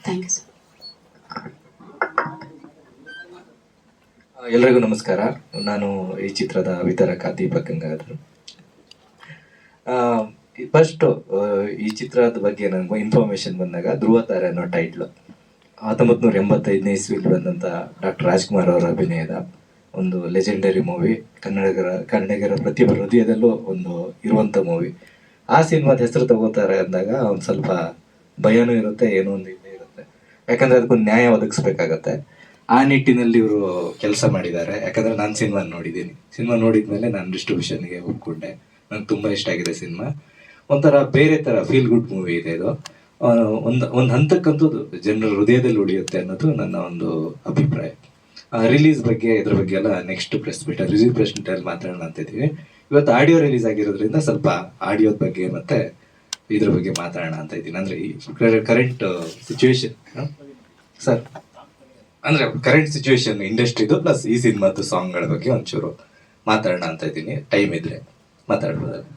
ಥ್ಯಾಂಕ್ ಯು ಸರ್. ಎಲ್ರಿಗೂ ನಮಸ್ಕಾರ. ನಾನು ಈ ಚಿತ್ರದ ವಿತರಕ ದೀಪಕ್ ಗಂಗಾಧರ್. ಫಸ್ಟು ಈ ಚಿತ್ರದ ಬಗ್ಗೆ ನನಗೆ ಇನ್ಫಾರ್ಮೇಶನ್ ಬಂದಾಗ ಧ್ರುವತಾರೆ ಅನ್ನೋ ಟೈಟ್ಲು 1985ನೇ ಇಸ್ವಿಲಿ ಬಂದಂಥ ಡಾಕ್ಟರ್ ರಾಜ್ಕುಮಾರ್ ಅವರ ಅಭಿನಯದ ಒಂದು ಲೆಜೆಂಡರಿ ಮೂವಿ, ಕನ್ನಡಿಗರ ಪ್ರತಿಯೊಬ್ಬರ ಹೃದಯದಲ್ಲೂ ಒಂದು ಇರುವಂಥ ಮೂವಿ. ಆ ಸಿನಿಮಾದ ಹೆಸರು ತಗೋತಾರೆ ಅಂದಾಗ ಒಂದು ಸ್ವಲ್ಪ ಭಯನೂ ಇರುತ್ತೆ, ಏನೋ ಒಂದು ಇದೇ ಇರುತ್ತೆ, ಯಾಕಂದರೆ ಅದಕ್ಕೊಂದು ನ್ಯಾಯ ಒದಗಿಸ್ಬೇಕಾಗತ್ತೆ. ಆ ನಿಟ್ಟಿನಲ್ಲಿ ಇವರು ಕೆಲಸ ಮಾಡಿದ್ದಾರೆ. ಯಾಕಂದರೆ ನಾನು ಸಿನಿಮಾ ನೋಡಿದ್ದೀನಿ. ಸಿನಿಮಾ ನೋಡಿದ್ಮೇಲೆ ನಾನು ಡಿಸ್ಟ್ರಿಬ್ಯೂಷನ್ಗೆ ಒಪ್ಕೊಂಡೆ. ನಂಗೆ ತುಂಬ ಇಷ್ಟ ಆಗಿದೆ ಸಿನಿಮಾ. ಒಂಥರ ಬೇರೆ ಥರ ಫೀಲ್ ಗುಡ್ ಮೂವಿ ಇದೆ ಇದು. ಒಂದು ಹಂತಕ್ಕಂತೂ ಜನರ ಹೃದಯದಲ್ಲಿ ಉಳಿಯುತ್ತೆ ಅನ್ನೋದು ನನ್ನ ಒಂದು ಅಭಿಪ್ರಾಯ. ರಿಲೀಸ್ ಬಗ್ಗೆ ಇದ್ರ ಬಗ್ಗೆ ಎಲ್ಲ ನೆಕ್ಸ್ಟ್ ಪ್ರೆಸ್ ಮೀಟಲ್ಲಿ ಮಾತಾಡೋಣ ಅಂತಿದ್ದೀವಿ. ಇವತ್ತು ಆಡಿಯೋ ರಿಲೀಸ್ ಆಗಿರೋದ್ರಿಂದ ಸ್ವಲ್ಪ ಆಡಿಯೋದ ಬಗ್ಗೆ ಮತ್ತು ಇದ್ರ ಬಗ್ಗೆ ಮಾತಾಡೋಣ ಅಂತ ಇದ್ದೀನಿ. ಅಂದರೆ ಈ ಕರೆಂಟ್ ಸಿಚುವೇಶನ್ ಸರ್, ಅಂದರೆ ಕರೆಂಟ್ ಸಿಚುವೇಶನ್ ಇಂಡಸ್ಟ್ರಿದು ಪ್ಲಸ್ ಈ ಸಿನಿಮಾದ ಸಾಂಗ್ಗಳ ಬಗ್ಗೆ ಒಂಚೂರು ಮಾತಾಡೋಣ ಅಂತ ಇದ್ದೀನಿ. ಟೈಮ್ ಇದ್ರೆ ಮಾತಾಡ್ಬೋದಲ್ಲ.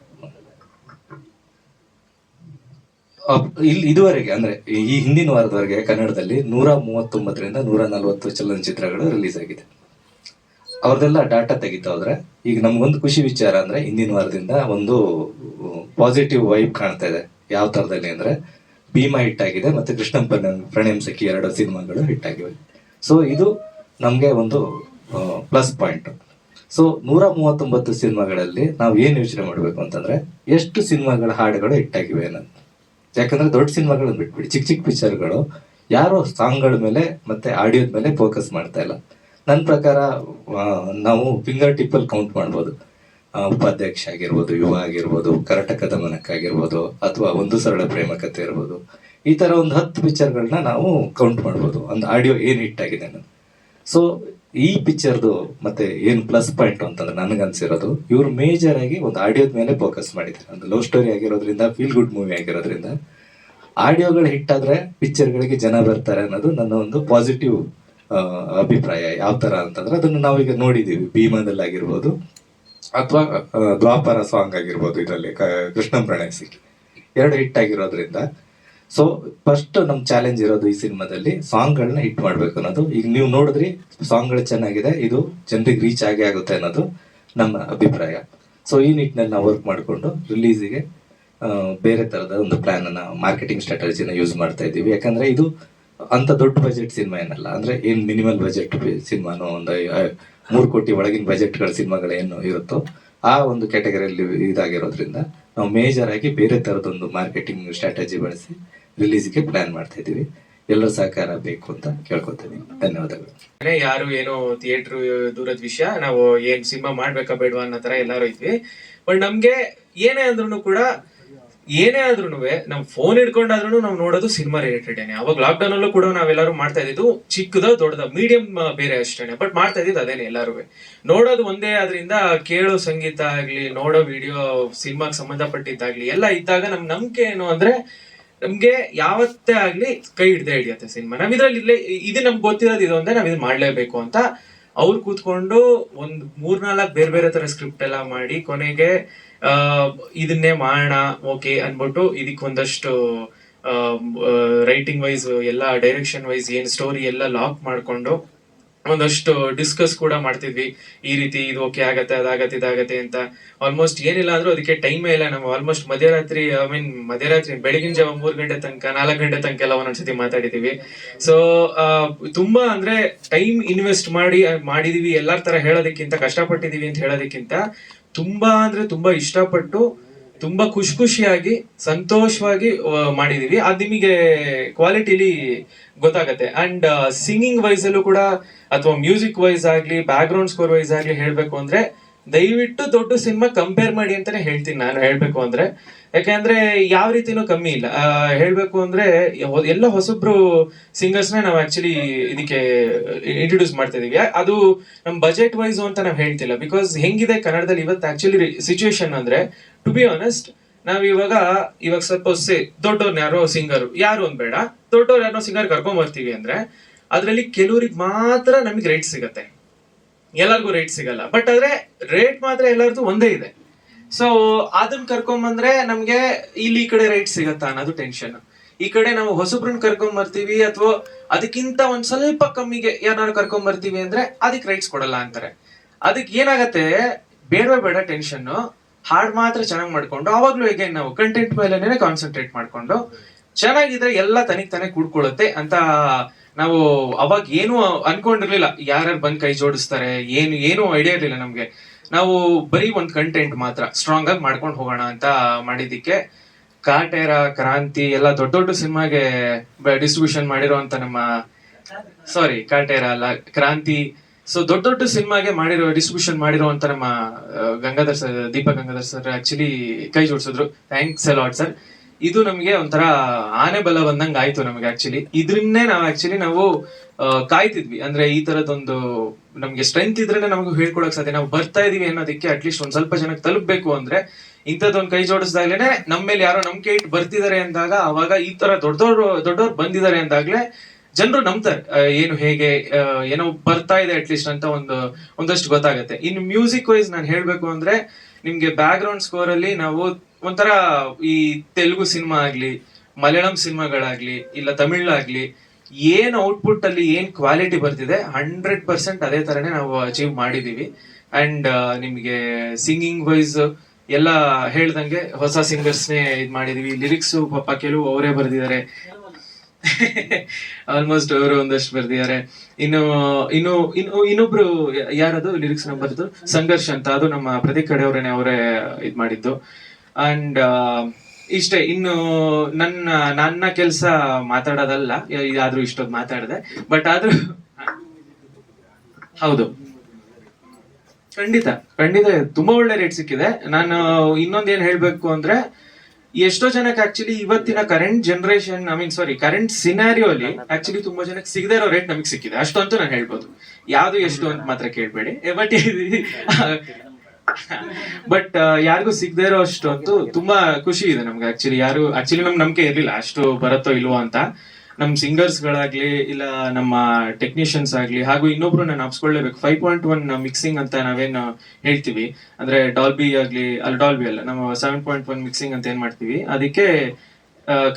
ಇದುವರೆಗೆ ಅಂದರೆ ಈ ಹಿಂದಿನ ವಾರದವರೆಗೆ ಕನ್ನಡದಲ್ಲಿ 139ರಿಂದ 140 ಚಲನಚಿತ್ರಗಳು ರಿಲೀಸ್ ಆಗಿದೆ. ಅವ್ರದ್ದೆಲ್ಲ ಡಾಟಾ ತೆಗಿತಾ ಹೋದ್ರೆ ಈಗ ನಮ್ಗೊಂದು ಖುಷಿ ವಿಚಾರ ಅಂದರೆ ಹಿಂದಿನ ವಾರದಿಂದ ಒಂದು ಪಾಸಿಟಿವ್ ವೈಬ್ ಕಾಣ್ತಾ ಇದೆ. ಯಾವ ಥರದಲ್ಲಿ ಅಂದರೆ ಭೀಮಾ ಹಿಟ್ ಆಗಿದೆ ಮತ್ತು ಕೃಷ್ಣ ಪ್ರಣಯಂ ಸಖಿ 2 ಸಿನಿಮಾಗಳು ಹಿಟ್ ಆಗಿವೆ. ಸೊ ಇದು ನಮಗೆ ಒಂದು ಪ್ಲಸ್ ಪಾಯಿಂಟ್. ಸೊ 139 ಸಿನಿಮಾಗಳಲ್ಲಿ ನಾವು ಏನು ಯೋಚನೆ ಮಾಡಬೇಕು ಅಂತಂದರೆ ಎಷ್ಟು ಸಿನಿಮಾಗಳ ಹಾಡುಗಳು ಹಿಟ್ಟಾಗಿವೆ ಅನ್ನೋದು. ಯಾಕಂದರೆ ದೊಡ್ಡ ಸಿನಿಮಾಗಳನ್ನ ಬಿಟ್ಬಿಡಿ, ಚಿಕ್ಕ ಚಿಕ್ಕ ಪಿಕ್ಚರ್ಗಳು ಯಾರೋ ಸಾಂಗ್ಗಳ ಮೇಲೆ ಮತ್ತು ಆಡಿಯೋದ ಮೇಲೆ ಫೋಕಸ್ ಮಾಡ್ತಾ ಇಲ್ಲ. ನನ್ನ ಪ್ರಕಾರ ನಾವು ಫಿಂಗರ್ ಟಿಪ್ಪಲ್ಲಿ ಕೌಂಟ್ ಮಾಡ್ಬೋದು. ಉಪಾಧ್ಯಕ್ಷ ಆಗಿರ್ಬೋದು, ಯುವ ಆಗಿರ್ಬೋದು, ಕರಟಕ ದಮನಕ್ಕಾಗಿರ್ಬೋದು, ಅಥವಾ ಒಂದು ಸರಳ ಪ್ರೇಮ ಕಥೆ ಇರ್ಬೋದು. ಈ ಥರ ಒಂದು 10 ಪಿಕ್ಚರ್ಗಳನ್ನ ನಾವು ಕೌಂಟ್ ಮಾಡ್ಬೋದು ಒಂದು ಆಡಿಯೋ ಏನು ಹಿಟ್ಟಾಗಿದೆ ಅನ್ನೋದು. ಸೊ ಈ ಪಿಕ್ಚರ್ದು ಮತ್ತೆ ಏನು ಪ್ಲಸ್ ಪಾಯಿಂಟ್ ಅಂತಂದ್ರೆ ನನಗನ್ಸಿರೋದು, ಇವರು ಮೇಜರ್ ಆಗಿ ಒಂದು ಆಡಿಯೋದ ಮೇಲೆ ಫೋಕಸ್ ಮಾಡಿದ್ದಾರೆ. ಒಂದು ಲವ್ ಸ್ಟೋರಿ ಆಗಿರೋದ್ರಿಂದ, ಫೀಲ್ ಗುಡ್ ಮೂವಿ ಆಗಿರೋದ್ರಿಂದ ಆಡಿಯೋಗಳು ಹಿಟ್ಟಾದರೆ ಪಿಕ್ಚರ್ಗಳಿಗೆ ಜನ ಬರ್ತಾರೆ ಅನ್ನೋದು ನನ್ನ ಒಂದು ಪಾಸಿಟಿವ್ ಅಭಿಪ್ರಾಯ ಯಾವ ತರ ಅಂತಂದ್ರೆ ಅದನ್ನು ನಾವೀಗ ನೋಡಿದೀವಿ, ಭೀಮಾದಲ್ಲಿ ಆಗಿರ್ಬೋದು ಅಥವಾ ದ್ವಾಪರ ಸಾಂಗ್ ಆಗಿರ್ಬೋದು, ಇದರಲ್ಲಿ ಕೃಷ್ಣ ಪ್ರಣಯಿಸಿ 2 ಹಿಟ್ ಆಗಿರೋದ್ರಿಂದ. ಸೊ ಫಸ್ಟ್ ನಮ್ ಚಾಲೆಂಜ್ ಇರೋದು ಈ ಸಿನಿಮಾದಲ್ಲಿ ಸಾಂಗ್ಗಳನ್ನ ಹಿಟ್ ಮಾಡ್ಬೇಕು ಅನ್ನೋದು. ಈಗ ನೀವು ನೋಡಿದ್ರಿ ಸಾಂಗ್ಗಳು ಚೆನ್ನಾಗಿದೆ, ಇದು ಜನರಿಗೆ ರೀಚ್ ಆಗೇ ಆಗುತ್ತೆ ಅನ್ನೋದು ನಮ್ಮ ಅಭಿಪ್ರಾಯ. ಸೊ ಈ ನಿಟ್ಟಿನಲ್ಲಿ ನಾವು ವರ್ಕ್ ಮಾಡಿಕೊಂಡು ರಿಲೀಸಿಗೆ ಬೇರೆ ತರದ ಒಂದು ಪ್ಲಾನ್ ಅನ್ನ, ಮಾರ್ಕೆಟಿಂಗ್ ಸ್ಟ್ರಾಟಜಿನ ಯೂಸ್ ಮಾಡ್ತಾ ಇದ್ದೀವಿ. ಯಾಕಂದ್ರೆ ಇದು ಅಂತ ದೊಡ್ಡ ಬಜೆಟ್ ಸಿನಿಮಾ ಏನಲ್ಲ, ಅಂದ್ರೆ ಏನ್ ಮಿನಿಮಲ್ ಬಜೆಟ್ ಸಿನಿಮಾನು, ಒಂದು 3 ಕೋಟಿ ಒಳಗಿನ ಬಜೆಟ್ಗಳ ಸಿನಿಮಾಗಳು ಏನು ಇರುತ್ತೋ ಆ ಒಂದು ಕ್ಯಾಟಗರಿಯಲ್ಲಿ ಇದಾಗಿರೋದ್ರಿಂದ ನಾವು ಮೇಜರ್ ಆಗಿ ಬೇರೆ ತರದೊಂದು ಮಾರ್ಕೆಟಿಂಗ್ ಸ್ಟ್ರಾಟಜಿ ಬಳಸಿ ರಿಲೀಸ್ಗೆ ಪ್ಲಾನ್ ಮಾಡ್ತಾ ಇದೀವಿ. ಎಲ್ಲರ ಸಹಕಾರ ಬೇಕು ಅಂತ ಕೇಳ್ಕೊತೀನಿ. ಧನ್ಯವಾದಗಳು. ಯಾರು ಏನೋ ಥಿಯೇಟರ್ ದೂರದ ವಿಷಯ, ನಾವು ಏನ್ ಸಿನಿಮಾ ಮಾಡ್ಬೇಕಾ ಬೇಡವಾ ಅನ್ನೋ ತರ ಎಲ್ಲಾರು ಇದ್ವಿ. ಬಟ್ ನಮ್ಗೆ ಏನೇ ಆದ್ರೂ ನಮ್ ಫೋನ್ ಹಿಡ್ಕೊಂಡಾದ್ರೂ ನಾವು ನೋಡೋದು ಸಿನಿಮಾ ರಿಲೇಟೆಡ್. ಅವಾಗ ಲಾಕ್ ಡೌನ್ ಅಲ್ಲೂ ಕೂಡ ನಾವೆಲ್ಲರೂ ಮಾಡ್ತಾ ಇದ್ದಿದ್ದು ಚಿಕ್ಕದ ದೊಡ್ಡದ ಮೀಡಿಯಂ ಬೇರೆ ಅಷ್ಟೇನೆ, ಬಟ್ ಮಾಡ್ತಾ ಇದ್ದಿದ್ದು ಅದೇನೆ. ಎಲ್ಲಾರು ನೋಡೋದು ಒಂದೇ ಆದ್ರಿಂದ ಕೇಳೋ ಸಂಗೀತ ಆಗ್ಲಿ, ನೋಡೋ ವಿಡಿಯೋ, ಸಿನಿಮಾಗೆ ಸಂಬಂಧಪಟ್ಟಿದ್ದಾಗ್ಲಿ ಎಲ್ಲ ಇದ್ದಾಗ ನಮ್ ನಂಬಿಕೆ ಏನು ಅಂದ್ರೆ ನಮ್ಗೆ ಯಾವತ್ತೇ ಆಗ್ಲಿ ಕೈ ಹಿಡಿಯುತ್ತೆ ಸಿನಿಮಾ. ನಾವ್ ಇದ್ರಲ್ಲಿ ಇದು ನಮ್ಗೆ ಗೊತ್ತಿರೋದು ಇದೊಂದೇ, ನಾವ್ ಇದು ಮಾಡ್ಲೇಬೇಕು ಅಂತ ಅವ್ರು ಕೂತ್ಕೊಂಡು ಒಂದ್ 3-4 ಬೇರೆ ತರ ಸ್ಕ್ರಿಪ್ಟ್ ಎಲ್ಲ ಮಾಡಿ ಕೊನೆಗೆ ಇದನ್ನೇ ಮಾಡೋಣ ಓಕೆ ಅನ್ಬಿಟ್ಟು ಇದಕ್ಕೆ ಒಂದಷ್ಟು ರೈಟಿಂಗ್ ವೈಸ್ ಎಲ್ಲ ಡೈರೆಕ್ಷನ್ ವೈಸ್ ಏನ್ ಸ್ಟೋರಿ ಎಲ್ಲ ಲಾಕ್ ಮಾಡ್ಕೊಂಡು ಒಂದಷ್ಟು ಡಿಸ್ಕಸ್ ಕೂಡ ಮಾಡ್ತಿದ್ವಿ. ಈ ರೀತಿ ಇದು ಓಕೆ ಆಗತ್ತೆ, ಅದಾಗತ್ತೆ, ಇದಾಗತ್ತೆ ಅಂತ. ಆಲ್ಮೋಸ್ಟ್ ಏನಿಲ್ಲ ಅಂದ್ರೂ ಅದಕ್ಕೆ ಟೈಮೇ ಇಲ್ಲ. ನಾವು ಆಲ್ಮೋಸ್ಟ್ ಮಧ್ಯರಾತ್ರಿ ಬೆಳಗಿನ ಜಾವ 3 ಗಂಟೆ ತನಕ 4 ಗಂಟೆ ತನಕ ಎಲ್ಲ ಒಂದೊಂದ್ಸತಿ ಮಾತಾಡಿದೀವಿ. ಸೊ ತುಂಬಾ ಅಂದ್ರೆ ಟೈಮ್ ಇನ್ವೆಸ್ಟ್ ಮಾಡಿದೀವಿ. ಎಲ್ಲಾರ ತರ ಹೇಳೋದಕ್ಕಿಂತ, ಕಷ್ಟಪಟ್ಟಿದೀವಿ ಅಂತ ಹೇಳೋದಕ್ಕಿಂತ ತುಂಬಾ ಅಂದ್ರೆ ತುಂಬಾ ಇಷ್ಟಪಟ್ಟು ತುಂಬಾ ಖುಷಿಯಾಗಿ ಸಂತೋಷವಾಗಿ ಮಾಡಿದೀವಿ. ಅದ್ ನಿಮಗೆ ಕ್ವಾಲಿಟಿಲಿ ಗೊತ್ತಾಗತ್ತೆ. ಅಂಡ್ ಸಿಂಗಿಂಗ್ ವೈಸ್ ಅಲ್ಲೂ ಕೂಡ ಅಥವಾ ಮ್ಯೂಸಿಕ್ ವೈಸ್ ಆಗ್ಲಿ, ಬ್ಯಾಕ್ ಗ್ರೌಂಡ್ ಸ್ಕೋರ್ ವೈಸ್ ಆಗ್ಲಿ ಹೇಳ್ಬೇಕು ಅಂದ್ರೆ ದಯವಿಟ್ಟು ದೊಡ್ಡ ಸಿನಿಮಾ ಕಂಪೇರ್ ಮಾಡಿ ಅಂತಾನೆ ಹೇಳ್ತೀನಿ ನಾನು. ಹೇಳ್ಬೇಕು ಅಂದ್ರೆ ಯಾಕಂದ್ರೆ ಯಾವ ರೀತಿನೂ ಕಮ್ಮಿ ಇಲ್ಲ. ಹೇಳ್ಬೇಕು ಅಂದ್ರೆ ಎಲ್ಲ ಹೊಸಬ್ರು ಸಿಂಗರ್ಸ್ ನಾವು ಆಕ್ಚುಲಿ ಇದಕ್ಕೆ ಇಂಟ್ರೊಡ್ಯೂಸ್ ಮಾಡ್ತಾ ಇದೀವಿ. ಅದು ನಮ್ ಬಜೆಟ್ ವೈಸ್ ಅಂತ ನಾವ್ ಹೇಳ್ತಿಲ್ಲ. ಬಿಕಾಸ್ ಹೆಂಗಿದೆ ಕನ್ನಡದಲ್ಲಿ ಇವತ್ತು ಆಕ್ಚುಲಿ ಸಿಚುವೇಶನ್ ಅಂದ್ರೆ, ಟು ಬಿ ಆನೆಸ್ಟ್, ನಾವ್ ಇವಾಗ ಸಪೋಸ್ ದೊಡ್ಡವ್ರನ್ನ ಯಾರೋ ಸಿಂಗರ್, ಯಾರು ಒಂದ್ ಬೇಡ, ದೊಡ್ಡವ್ರು ಯಾರೋ ಸಿಂಗರ್ ಕರ್ಕೊಂಡ್ ಬರ್ತೀವಿ ಅಂದ್ರೆ ಅದ್ರಲ್ಲಿ ಕೆಲವ್ರಿಗೆ ಮಾತ್ರ ನಮಗೆ ರೈಟ್ ಸಿಗತ್ತೆ, ಎಲ್ಲರಿಗೂ ರೈಟ್ ಸಿಗಲ್ಲ. ಬಟ್ ಆದ್ರೆ ರೇಟ್ ಮಾತ್ರ ಎಲ್ಲರದು ಒಂದೇ ಇದೆ. ಸೊ ಅದನ್ನ ಕರ್ಕೊಂಬಂದ್ರೆ ನಮ್ಗೆ ಇಲ್ಲಿ ಈ ಕಡೆ ರೈಟ್ ಸಿಗತ್ತಾ ಅನ್ನೋದು ಟೆನ್ಷನ್. ಈ ಕಡೆ ನಾವು ಹೊಸಬ್ರನ್ನ ಕರ್ಕೊಂಡ್ ಬರ್ತೀವಿ ಅಥವಾ ಅದಕ್ಕಿಂತ ಒಂದ್ ಸ್ವಲ್ಪ ಕಮ್ಮಿಗೆ ಯಾರು ಕರ್ಕೊಂಡ್ ಬರ್ತೀವಿ ಅಂದ್ರೆ ಅದಕ್ಕೆ ರೈಟ್ಸ್ ಕೊಡಲ್ಲ ಅಂತಾರೆ. ಅದಕ್ಕೆ ಏನಾಗತ್ತೆ, ಬೇಡ ಟೆನ್ಷನ್, ಹಾಡ್ ಮಾತ್ರ ಚೆನ್ನಾಗಿ ಮಾಡ್ಕೊಂಡು ಅವಾಗ್ಲೂ ಹೇಗೆ ನಾವು ಕಂಟೆಂಟ್ ಮೇಲೆ ಕಾನ್ಸಂಟ್ರೇಟ್ ಮಾಡ್ಕೊಂಡು ಚೆನ್ನಾಗಿದ್ರೆ ಎಲ್ಲ ತಾನೇ ಕೂಡ್ಕೊಳ್ಳುತ್ತೆ ಅಂತ ನಾವು ಅವಾಗ ಏನು ಅನ್ಕೊಂಡಿರ್ಲಿಲ್ಲ. ಯಾರು ಬಂದ್ ಕೈ ಜೋಡಿಸ್ತಾರೆ ಏನು ಐಡಿಯಾ ಇರ್ಲಿಲ್ಲ ನಮ್ಗೆ. ನಾವು ಬರೀ ಒಂದ್ ಕಂಟೆಂಟ್ ಮಾತ್ರ ಸ್ಟ್ರಾಂಗ್ ಆಗಿ ಮಾಡ್ಕೊಂಡು ಹೋಗೋಣ ಅಂತ ಮಾಡಿದಿಕ್ಕೆ ಕಾಟೇರ, ಕ್ರಾಂತಿ ಎಲ್ಲ ದೊಡ್ಡ ಸಿನಿಮಾಗೆ ಡಿಸ್ಟ್ರಿಬ್ಯೂಷನ್ ಮಾಡಿರೋಂತ ನಮ್ಮ ಕಾಟೇರ ಅಲ್ಲ, ಕ್ರಾಂತಿ. ಸೊ ದೊಡ್ಡ ಸಿನಿಮಾಗೆ ಡಿಸ್ಟ್ರಿಬ್ಯೂಷನ್ ಮಾಡಿರುವಂತ ನಮ್ಮ Gangadhar sir, Deepak Gangadhar sir actually ಕೈ ಜೋಡಿಸಿದ್ರು. Thanks a lot sir. ಇದು ನಮ್ಗೆ ಒಂಥರ ಆನೆ ಬಲ ಬಂದಂಗ ಆಯ್ತು ನಮ್ಗೆ. ಆಕ್ಚುಲಿ ಇದ್ರನ್ನೇ ನಾವು ಕಾಯ್ತಿದ್ವಿ. ಅಂದ್ರೆ ಈ ತರದೊಂದು ನಮ್ಗೆ ಸ್ಟ್ರೆಂತ್ ಇದ್ರೇನೆ ನಮಗೂ ಹೇಳ್ಕೊಳಕ್ ಸಾಧ್ಯ. ನಾವು ಬರ್ತಾ ಇದೀವಿ ಅನ್ನೋದಕ್ಕೆ ಅಟ್ಲೀಸ್ಟ್ ಒಂದ್ ಸ್ವಲ್ಪ ಜನಕ್ಕೆ ತಲುಪಬೇಕು ಅಂದ್ರೆ ಇಂಥದ್ದೊಂದ್ ಕೈ ಜೋಡಿಸ್ದಾಗ್ಲೇನೆ ನಮ್ಮ ಮೇಲೆ ಯಾರೋ ನಂಬಿಕೆ ಇಟ್ಟು ಬರ್ತಿದಾರೆ ಅಂದಾಗ, ಅವಾಗ ಈ ತರ ದೊಡ್ಡವ್ರು ಬಂದಿದ್ದಾರೆ ಅಂದಾಗ್ಲೇ ಜನರು ನಂಬ್ತಾರೆ. ಏನು ಹೇಗೆ ಏನೋ ಬರ್ತಾ ಇದೆ ಅಟ್ಲೀಸ್ಟ್ ಅಂತ ಒಂದಷ್ಟು ಗೊತ್ತಾಗತ್ತೆ. ಇನ್ನು ಮ್ಯೂಸಿಕ್ ವೈಸ್ ನಾನು ಹೇಳ್ಬೇಕು ಅಂದ್ರೆ ನಿಮ್ಗೆ ಬ್ಯಾಕ್ ಗ್ರೌಂಡ್ ಸ್ಕೋರ್ ಅಲ್ಲಿ ನಾವು ಒಂಥರ ಈ ತೆಲುಗು ಸಿನಿಮಾ ಆಗ್ಲಿ, ಮಲಯಾಳಂ ಸಿನಿಮಾಗಳಾಗ್ಲಿ, ಇಲ್ಲ ತಮಿಳಾಗ್ಲಿ, ಏನ್ ಔಟ್ಪುಟ್ ಅಲ್ಲಿ ಏನ್ ಕ್ವಾಲಿಟಿ ಬರ್ತಿದೆ 100% ಅದೇ ತರನೇ ನಾವು ಅಚೀವ್ ಮಾಡಿದೀವಿ. ಅಂಡ್ ನಿಮ್ಗೆ ಸಿಂಗಿಂಗ್ ವೈಸ್ ಎಲ್ಲ ಹೇಳ್ದಂಗೆ ಹೊಸ ಸಿಂಗರ್ಸ್ನೇ ಇದ್ ಮಾಡಿದೀವಿ. ಲಿರಿಕ್ಸ್ ಪಾಪ ಕೆಲವು ಅವರೇ ಬರ್ದಿದ್ದಾರೆ, ಆಲ್ಮೋಸ್ಟ್ ಅವರು ಒಂದಷ್ಟು ಬರ್ದಿದ್ದಾರೆ. ಇನ್ನೊಬ್ರು ಯಾರದು ಲಿರಿಕ್ಸ್ ಬರ್ದು ಸಂಘರ್ಷ್ ಅಂತ, ಅದು ನಮ್ಮ ಪ್ರತೀಕ್ ಕಡೆ ಅವರೇ ಇದ್ ಮಾಡಿದ್ದು. ಅಂಡ್ ಇಷ್ಟೇ. ಇನ್ನು ನನ್ನ ಕೆಲಸ ಮಾತಾಡೋದಲ್ಲ, ಆದ್ರೂ ಇಷ್ಟೊಂದು ಮಾತಾಡಿದೆ. ಬಟ್ ಆದ್ರೂ ಹೌದು, ಖಂಡಿತ ತುಂಬಾ ಒಳ್ಳೆ ರೇಟ್ ಸಿಕ್ಕಿದೆ. ನಾನು ಇನ್ನೊಂದೇನ್ ಹೇಳ್ಬೇಕು ಅಂದ್ರೆ, ಎಷ್ಟೋ ಜನಕ್ಕೆ ಆಕ್ಚುಲಿ ಇವತ್ತಿನ ಕರೆಂಟ್ ಜನರೇಷನ್ ಕರೆಂಟ್ ಸಿನಾರಿಯೋ ಅಲ್ಲಿ ಆಕ್ಚುಲಿ ತುಂಬಾ ಜನಕ್ಕೆ ಸಿಗದೇ ಇರೋ ರೇಟ್ ನಮಗೆ ಸಿಕ್ಕಿದೆ. ಅಷ್ಟು ಅಂತೂ ನಾನು ಹೇಳ್ಬೋದು. ಯಾವ್ದು ಎಷ್ಟು ಅಂತ ಮಾತ್ರ ಕೇಳ್ಬೇಡಿ. ಬಟ್ ಯಾರಿಗೂ ಸಿಗದೇ ಇರೋ ಅಷ್ಟು ಅಂತೂ ತುಂಬಾ ಖುಷಿ ಇದೆ ನಮ್ಗೆ. ಆಕ್ಚುಲಿ ನಮ್ಗೆ ನಂಬಿಕೆ ಇರ್ಲಿಲ್ಲ ಅಷ್ಟು ಬರುತ್ತೋ ಇಲ್ವೋ ಅಂತ. ನಮ್ಮ ಸಿಂಗರ್ಸ್ಗಳಾಗ್ಲಿ ಇಲ್ಲ ನಮ್ಮ ಟೆಕ್ನಿಷಿಯನ್ಸ್ ಆಗಲಿ ಹಾಗೂ ಇನ್ನೊಬ್ರು ನಾನು ಅಪ್ಸ್ಕೊಳ್ಳೇಬೇಕು 5.1 ಮಿಕ್ಸಿಂಗ್ ಅಂತ ನಾವೇನು ಹೇಳ್ತೀವಿ, ಅಂದ್ರೆ ಡಾಲ್ಬಿ ಆಗಲಿ ಡಾಲ್ಬಿ ಅಲ್ಲ, ನಮ್ಮ 7.1 ಮಿಕ್ಸಿಂಗ್ ಅಂತ ಏನ್ ಮಾಡ್ತೀವಿ, ಅದಕ್ಕೆ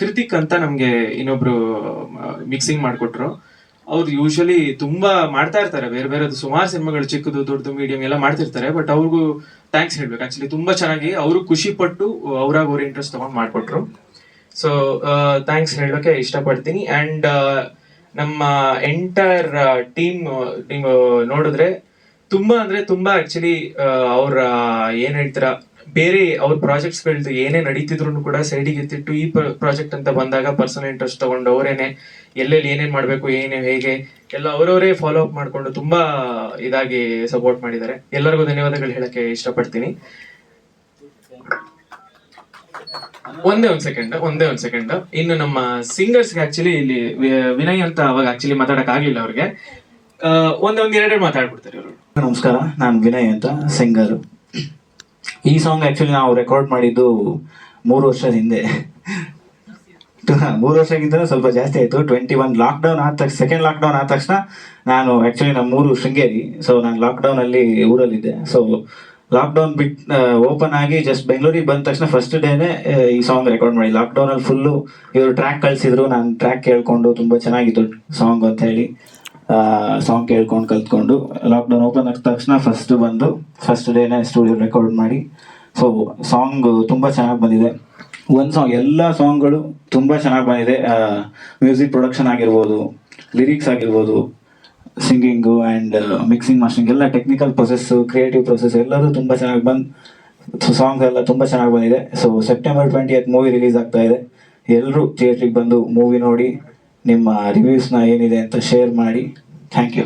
ಕೃತಿಕ್ ಅಂತ ನಮ್ಗೆ ಇನ್ನೊಬ್ರು ಮಿಕ್ಸಿಂಗ್ ಮಾಡಿಕೊಟ್ರು. ಅವ್ರು ಯೂಶಲಿ ತುಂಬಾ ಮಾಡ್ತಾ ಇರ್ತಾರೆ, ಬೇರೆ ಬೇರೆ ಸುಮಾರು ಸಿನಿಮಾಗಳು, ಚಿಕ್ಕದು ದೊಡ್ಡದು ಮೀಡಿಯಂ ಎಲ್ಲ ಮಾಡ್ತಿರ್ತಾರೆ. ಬಟ್ ಅವ್ರಿಗೂ ಥ್ಯಾಂಕ್ಸ್ ಹೇಳ್ಬೇಕು. ಆಕ್ಚುಲಿ ತುಂಬಾ ಚೆನ್ನಾಗಿ ಅವರು ಖುಷಿ ಪಟ್ಟು ಅವ್ರಾಗ ಅವ್ರ ಇಂಟ್ರೆಸ್ಟ್ ತಗೊಂಡ್ ಮಾಡ್ಕೊಟ್ರು. ಸೊ ಥ್ಯಾಂಕ್ಸ್ ಹೇಳೋಕೆ ಇಷ್ಟಪಡ್ತೀನಿ. ಅಂಡ್ ನಮ್ಮ ಎಂಟೈರ್ ಟೀಮ್ ನೋಡಿದ್ರೆ ತುಂಬಾ ಅಂದ್ರೆ ತುಂಬಾ ಆಕ್ಚುಲಿ ಅವ್ರ ಏನ್ ಹೇಳ್ತೀರಾ, ಬೇರೆ ಅವ್ರ ಪ್ರಾಜೆಕ್ಟ್ಸ್ಗಳದ್ದು ಏನೇ ನಡೀತಿದ್ರು ಕೂಡ ಸೈಡಿಗೆ ಎತ್ತಿಟ್ಟು ಈ ಪ್ರಾಜೆಕ್ಟ್ ಅಂತ ಬಂದಾಗ ಪರ್ಸನಲ್ ಇಂಟ್ರೆಸ್ಟ್ ತಗೊಂಡು ಅವರೇನೆ ಎಲ್ಲೆಲ್ಲಿ ಏನೇನ್ ಮಾಡ್ಬೇಕು, ಏನೇ ಹೇಗೆ ಎಲ್ಲ ಅವರವರೇ ಫಾಲೋ ಅಪ್ ಮಾಡ್ಕೊಂಡು ತುಂಬಾ ಇದಾಗಿ ಸಪೋರ್ಟ್ ಮಾಡಿದ್ದಾರೆ. ಎಲ್ಲರಿಗೂ ಧನ್ಯವಾದಗಳು ಹೇಳಕ್ಕೆ ಇಷ್ಟಪಡ್ತೀನಿ. ಒಂದೇ ಒಂದ್ ಸೆಕೆಂಡ್ ಇನ್ನು ನಮ್ಮ ಸಿಂಗರ್ಸ್ಗೆ ಆಕ್ಚುಲಿ ಇಲ್ಲಿ ವಿನಯ್ ಅಂತ ಅವಾಗ ಆಕ್ಚುಲಿ ಮಾತಾಡಕ್ ಆಗ್ಲಿಲ್ಲ ಅವ್ರಿಗೆ. ಒಂದೆರಡು ಮಾತಾಡ್ಬಿಡ್ತಾರೆ ಇವರು. ನಮಸ್ಕಾರ, ನಾನು ವಿನಯ್ ಅಂತ, ಸಿಂಗರ್. ಈ ಸಾಂಗ್ ಆ್ಯಕ್ಚುಲಿ ನಾವು ರೆಕಾರ್ಡ್ ಮಾಡಿದ್ದು 3 ವರ್ಷದ ಹಿಂದೆ. 3 ವರ್ಷಕ್ಕಿಂತ ಸ್ವಲ್ಪ ಜಾಸ್ತಿ ಆಯಿತು. 21 ಲಾಕ್ಡೌನ್ ಆದ ತಕ್ಷಣ, ಸೆಕೆಂಡ್ ಲಾಕ್ಡೌನ್ ಆದ ತಕ್ಷಣ ನಾನು ಆ್ಯಕ್ಚುಲಿ ನಮ್ಮೂರು ಶೃಂಗೇರಿ. ಸೊ ನಾನು ಲಾಕ್ಡೌನಲ್ಲಿ ಊರಲ್ಲಿದ್ದೆ. ಸೊ ಲಾಕ್ಡೌನ್ ಬಿಟ್ಟು ಓಪನ್ ಆಗಿ ಜಸ್ಟ್ ಬೆಂಗಳೂರಿಗೆ ಬಂದ ತಕ್ಷಣ ಫಸ್ಟ್ ಡೇನೇ ಈ ಸಾಂಗ್ ರೆಕಾರ್ಡ್ ಮಾಡಿ. ಲಾಕ್ಡೌನಲ್ಲಿ ಫುಲ್ಲು ಇವರು ಟ್ರ್ಯಾಕ್ ಕಳಿಸಿದ್ರು, ನಾನು ಟ್ರ್ಯಾಕ್ ಕೇಳಿಕೊಂಡು ತುಂಬ ಚೆನ್ನಾಗಿತ್ತು ಸಾಂಗ್ ಅಂತ ಹೇಳಿ ಸಾಂಗ್ ಕೇಳ್ಕೊಂಡು ಕಲ್ತ್ಕೊಂಡು ಲಾಕ್ಡೌನ್ ಓಪನ್ ಆದ ತಕ್ಷಣ ಫಸ್ಟ್ ಡೇನೇ ಸ್ಟುಡಿಯೋ ರೆಕಾರ್ಡ್ ಮಾಡಿ. ಸೊ ಸಾಂಗ್ ತುಂಬ ಚೆನ್ನಾಗಿ ಬಂದಿದೆ. ಒಂದು ಸಾಂಗ್, ಎಲ್ಲ ಸಾಂಗ್ಗಳು ತುಂಬ ಚೆನ್ನಾಗಿ ಬಂದಿದೆ. ಮ್ಯೂಸಿಕ್ ಪ್ರೊಡಕ್ಷನ್ ಆಗಿರ್ಬೋದು, ಲಿರಿಕ್ಸ್ ಆಗಿರ್ಬೋದು, ಸಿಂಗಿಂಗು ಆ್ಯಂಡ್ ಮಿಕ್ಸಿಂಗ್ ಮಾಸ್ಟರಿಂಗ್ ಎಲ್ಲ ಟೆಕ್ನಿಕಲ್ ಪ್ರೊಸೆಸ್ಸು, ಕ್ರಿಯೇಟಿವ್ ಪ್ರೊಸೆಸ್ ಎಲ್ಲದೂ ತುಂಬ ಚೆನ್ನಾಗಿ ಸಾಂಗ್ಸ್ ಎಲ್ಲ ತುಂಬ ಚೆನ್ನಾಗಿ ಬಂದಿದೆ. So September 20th movie release ಆಗ್ತಾ ಇದೆ. ಎಲ್ಲರೂ ಥಿಯೇಟ್ರಿಗೆ ಬಂದು ಮೂವಿ ನೋಡಿ ನಿಮ್ಮ ರಿವ್ಯೂಸ್ನ ಏನಿದೆ ಅಂತ ಶೇರ್ ಮಾಡಿ. Thank you.